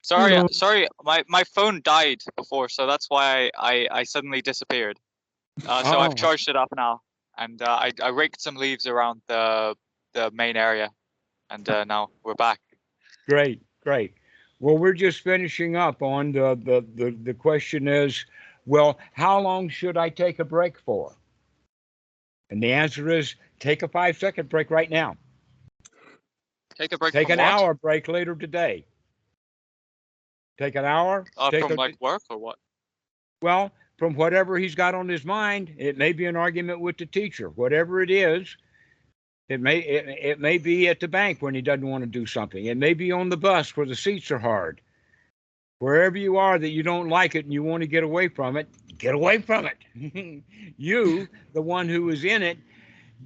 Sorry, Hello. sorry, my phone died before, so that's why I suddenly disappeared. So I've Oh. charged it up now, and I raked some leaves around the main area, and now we're back. Great, great. Well, we're just finishing up on the question is, well, how long should I take a break for? And the answer is take a 5-second break right now. Take a break Take from an what? hour break later today. Take an hour. From like work or what? Well, from whatever he's got on his mind. It may be an argument with the teacher, whatever it is. It may be at the bank when he doesn't want to do something. It may be on the bus where the seats are hard. Wherever you are that you don't like it and you want to get away from it, get away from it. You, the one who is in it,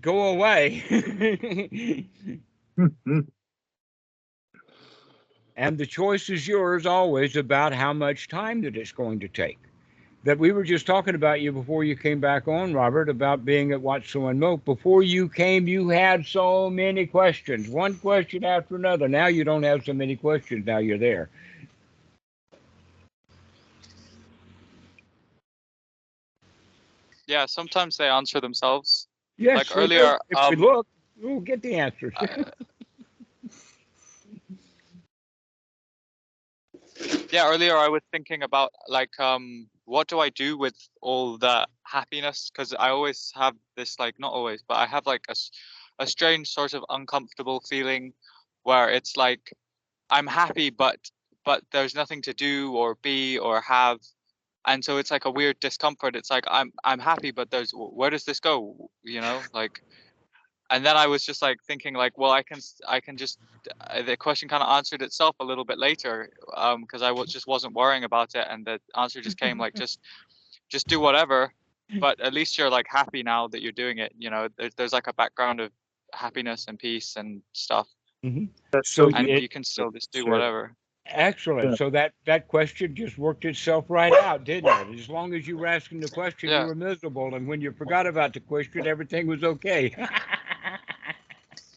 go away. And the choice is yours always about how much time that it's going to take. That we were just talking about you before you came back on, Robert, about being at Suan Mokkh. Before you came, you had so many questions, one question after another. Now you don't have so many questions. Now you're there. Yeah, sometimes they answer themselves. Yes, Like earlier, if we look, we'll get the answers. Yeah, earlier I was thinking about like what do I do with all the happiness, because I always have this, like, not always, but I have like a strange sort of uncomfortable feeling where it's like I'm happy but there's nothing to do or be or have, and so it's like a weird discomfort. It's like I'm happy but there's, where does this go, you know, like. And then I was just like thinking like, well, I can just, the question kind of answered itself a little bit later, because just wasn't worrying about it, and the answer just came like, just do whatever, but at least you're like happy now that you're doing it, you know. There's like a background of happiness and peace and stuff, Mm-hmm. So and you can still just do Sure. whatever. Excellent. Yeah. So that question just worked itself right out, didn't it? As long as you were asking the question, Yeah. you were miserable, and when you forgot about the question, everything was okay.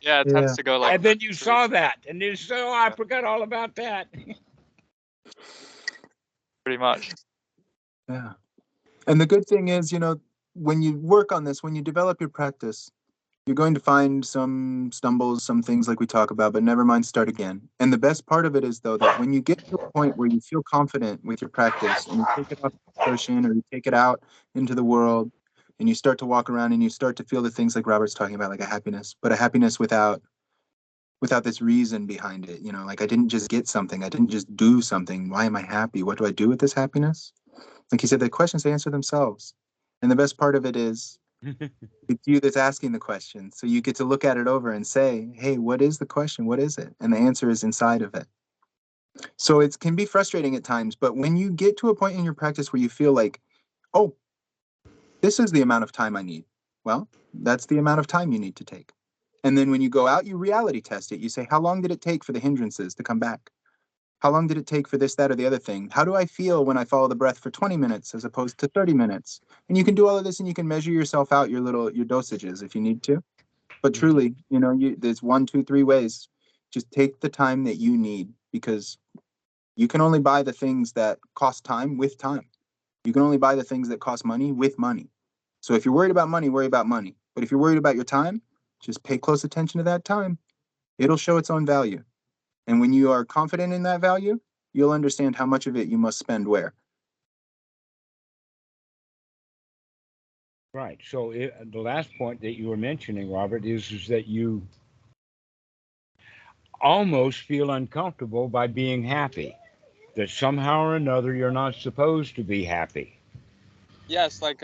Yeah, it tends to go like And then you through. saw that, and you said, "Oh, I forgot all about that." Pretty much. Yeah. And the good thing is, when you work on this, when you develop your practice, you're going to find some stumbles, some things like we talk about, but never mind, start again. And the best part of it is, though, that when you get to a point where you feel confident with your practice and you take it off the cushion or you take it out into the world and you start to walk around and you start to feel the things like Robert's talking about, like a happiness, but a happiness without this reason behind it. Like I didn't just get something. I didn't just do something. Why am I happy? What do I do with this happiness? Like he said, the questions answer themselves. And the best part of it is it's you that's asking the question. So you get to look at it over and say, hey, what is the question? What is it? And the answer is inside of it. So it can be frustrating at times, but when you get to a point in your practice where you feel like, oh, this is the amount of time I need. Well, that's the amount of time you need to take. And then when you go out, you reality test it. You say, how long did it take for the hindrances to come back? How long did it take for this, that, or the other thing? How do I feel when I follow the breath for 20 minutes as opposed to 30 minutes? And you can do all of this and you can measure yourself out your dosages if you need to. But truly, there's 1, 2, 3 ways. Just take the time that you need, because you can only buy the things that cost time with time. You can only buy the things that cost money with money. So if you're worried about money, worry about money. But if you're worried about your time, just pay close attention to that time. It'll show its own value. And when you are confident in that value, you'll understand how much of it you must spend where. Right. So the last point that you were mentioning, Robert, is that you almost feel uncomfortable by being happy. That somehow or another you're not supposed to be happy. Yes, like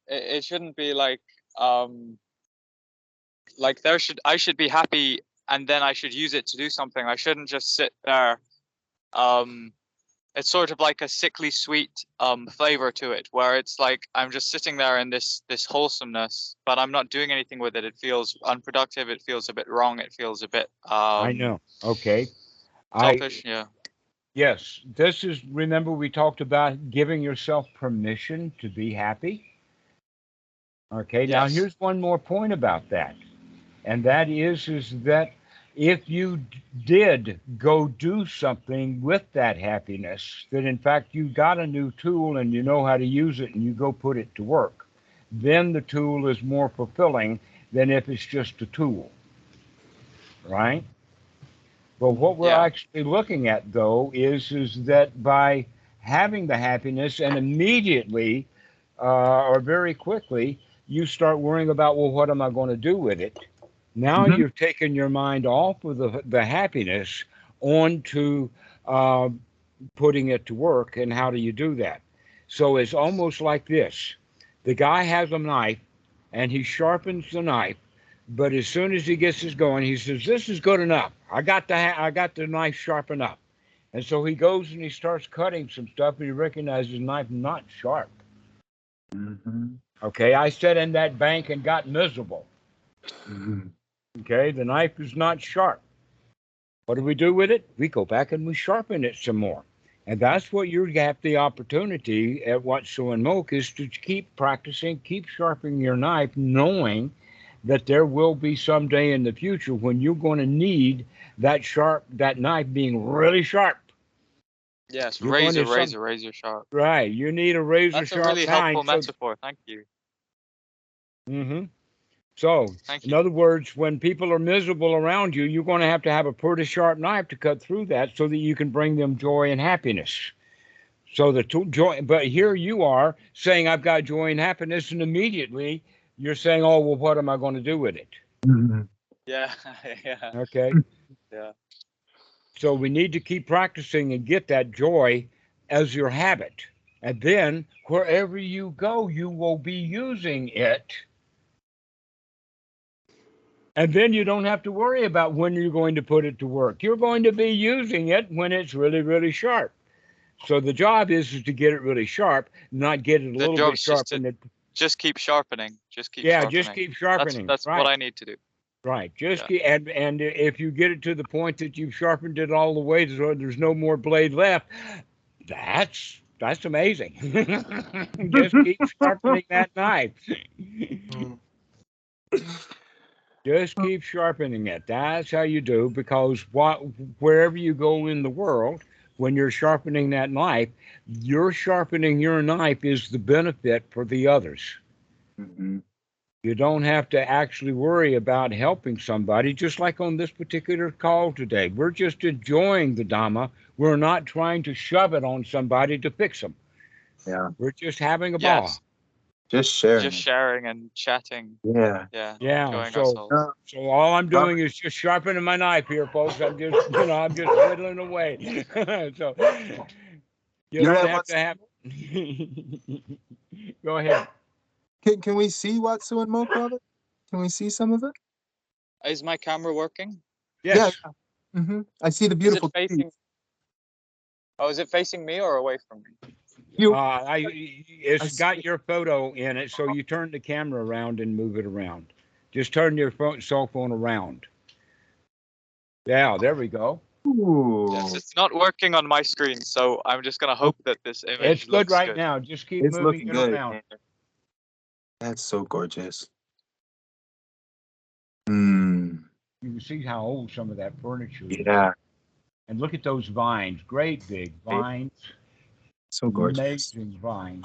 it shouldn't be like I should be happy and then I should use it to do something. I shouldn't just sit there. It's sort of like a sickly sweet flavor to it, where it's like I'm just sitting there in this wholesomeness, but I'm not doing anything with it. It feels unproductive. It feels a bit wrong. It feels a bit I know. Okay. selfish. Yeah. Yes. Remember we talked about giving yourself permission to be happy? Okay. Now Yes. here's one more point about that. And that is that if you did go do something with that happiness, that in fact you got a new tool and you know how to use it and you go put it to work, then the tool is more fulfilling than if it's just a tool, right? But what we're Yeah. actually looking at, though, is that by having the happiness and immediately or very quickly, you start worrying about, well, what am I going to do with it? Now Mhm. you've taken your mind off of the happiness onto putting it to work. And how do you do that? So it's almost like this. The guy has a knife and he sharpens the knife, but as soon as he gets this going, he says, "This is good enough. I got the knife sharp enough." And so he goes and he starts cutting some stuff, and he recognizes the knife not sharp. Mhm. Okay, I sat in that bank and got miserable. Mhm. Okay, the knife is not sharp. What do we do with it? We go back and we sharpen it some more. And that's what you have the opportunity at what Suan Mokkh is to keep practicing, keep sharpening your knife, knowing that there will be some day in the future when you're going to need that knife being really sharp. Yes. You're going to Razor sharp. right. You need a razor That's a sharp really knife. helpful metaphor. Thank you. So, Thank in you. other words, when people are miserable around you, you're going to have a pretty sharp knife to cut through that so that you can bring them joy and happiness. So joy, but here you are saying, "I've got joy and happiness," and immediately you're saying, "Oh, well, what am I going to do with it?" Mhm. Yeah. Yeah. Okay. Yeah. So we need to keep practicing and get that joy as your habit. And then wherever you go, you will be using it. And then you don't have to worry about when you're going to put it to work. You're going to be using it when it's really, really sharp. So the job is to get it really sharp, not get it a The little bit job's sharp. And just keep sharpening. Just keep yeah, just sharpening. keep sharpening. That's what Right, I need to do. right. Just Yeah. keep, and if you get it to the point that you've sharpened it all the way so there's no more blade left, that's amazing. Just keep sharpening that knife. Mm. Just keep sharpening it. That's how you do, because wherever you go in the world, when you're sharpening that knife, you're sharpening your knife is the benefit for the others. Mhm. You don't have to actually worry about helping somebody, just like on this particular call today. We're just enjoying the Dhamma. We're not trying to shove it on somebody to fix them. Yeah. We're just having a ball. Yes, Just sharing. just it. sharing and chatting. Yeah. Yeah, Yeah, enjoying so ourselves. so all I'm Robert- doing is just sharpening my knife here, folks. I'm just I'm just whittling away. So you You're don't at have what? to have. Go ahead. Can we see Watsu and Mokkh, Robert? Can we see some of it? Is my camera working? Yes. Yeah. I see the Is it beautiful facing? trees. Oh, is it facing me or away from me? You. It's see got it. your photo in it, so you turn the camera around and move it around. Just turn your cell phone around. Yeah, there we go. Ooh. Yes, it's not working on my screen, so I'm just gonna hope that this It's image good looks right good. now. Just keep It's moving looking it good. around. That's so gorgeous. Mm. You can see how old some of that furniture is. Yeah. And look at those vines, great big vines, So gorgeous. amazing vines.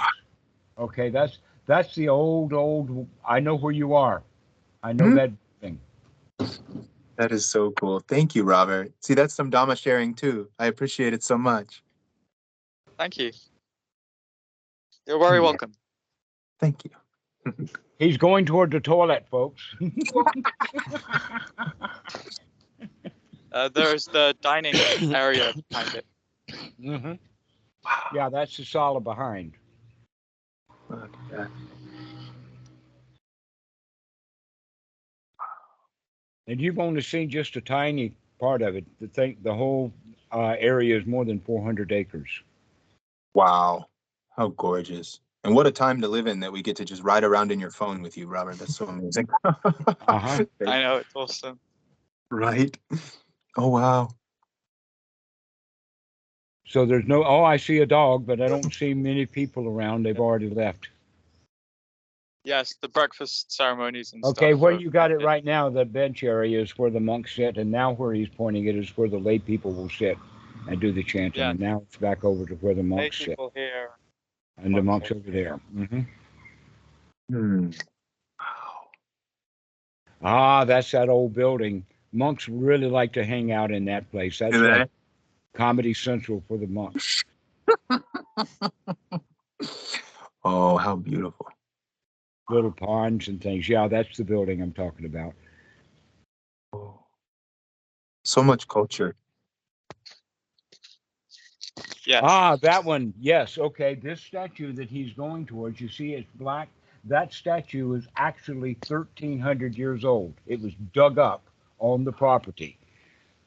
Okay, that's the old. I know where you are. I know Hmm? that thing. That is so cool. Thank you, Robert. See, that's some Dhamma sharing too. I appreciate it so much. Thank you. You're very Yeah. welcome. Thank you. He's going toward the toilet, folks. There's the dining area behind it. Hmm. Yeah, that's the sala behind. Look at that. And you've only seen just a tiny part of it. The whole area is more than 400 acres. Wow. How gorgeous. And what a time to live in that we get to just ride around in your phone with you, Robert. That's so amazing. Uh-huh. I know, it's awesome. Right? Oh, wow. So there's no. Oh, I see a dog, but I don't see many people around. They've already left. Yes, the breakfast ceremonies and Okay, stuff. where are you got it ended. right now, the bench area is where the monks sit, and now where he's pointing it is where the lay people will sit and do the chanting. Yeah. And now it's back over to where the Many monks sit, people here. and the monks over there. Hmm. Hmm. Ah, that's that old building. Monks really like to hang out in that place. That's Do like Comedy Central for the monks. Oh, how beautiful. Little ponds and things. Yeah, that's the building I'm talking about. Oh. So much culture. Yes. Ah, that one. Yes. Okay. This statue that he's going towards, you see, it's black. That statue is actually 1,300 years old. It was dug up on the property.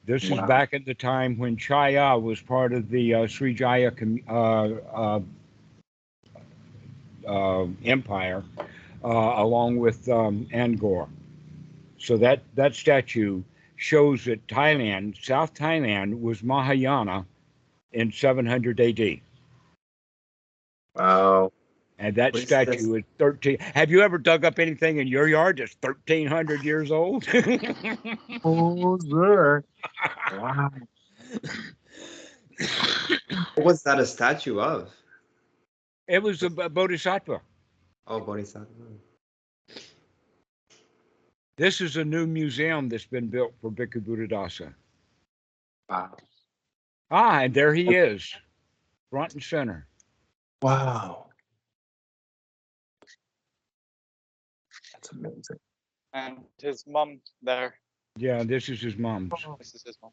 This is Wow. back in the time when Chaya was part of the Srijaya empire, along with Angkor. So that statue shows that Thailand, South Thailand, was Mahayana in 700 AD. Wow. And that What is this? statue is 13. Have you ever dug up anything in your yard that's 1,300 years old? Oh, sure. Wow. What was that a statue of? It was a bodhisattva. Oh, Bodhisattva. This is a new museum that's been built for Bhikkhu Buddhadasa. Wow. Ah, and there he is, front and center. Wow. That's amazing. And his mum there. Yeah, this is his mom's. This is his mum.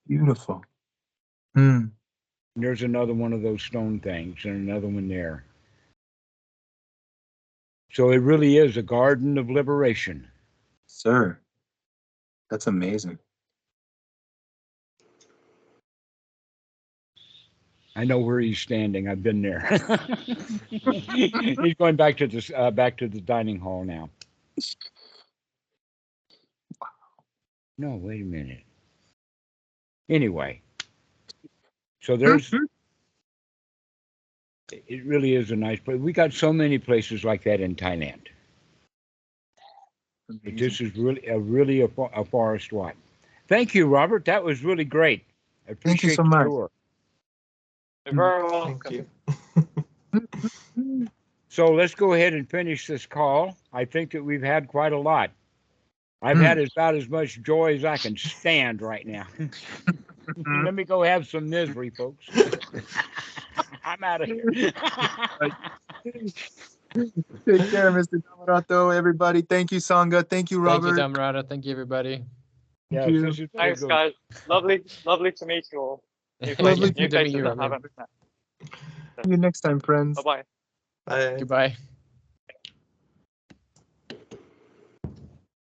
Beautiful. Hmm. And there's another one of those stone things and another one there. So it really is a garden of liberation. Sir. That's amazing. I know where he's standing. I've been there. He's going back to the dining hall now. No, wait a minute. Anyway, so there's. It really is a nice place. We got so many places like that in Thailand. But this is really a forest lot. Thank you, Robert. That was really great. I Thank you appreciate so the much. tour. You're very Thank welcome. you. So let's go ahead and finish this call. I think that we've had quite a lot. I've had about as much joy as I can stand right now. Let me go have some misery, folks. I'm out of here. Take care, Mr. Dhammarato, everybody. Thank you, Sangha. Thank you, Thank you, Robert. Dhammarato. Thank you, everybody. Yes, you. this is Thanks, guys. Lovely to meet you all. New Lovely faces, new to meet faces you, I Robert. haven't met. See you next time, friends. Bye-bye. Bye. Goodbye.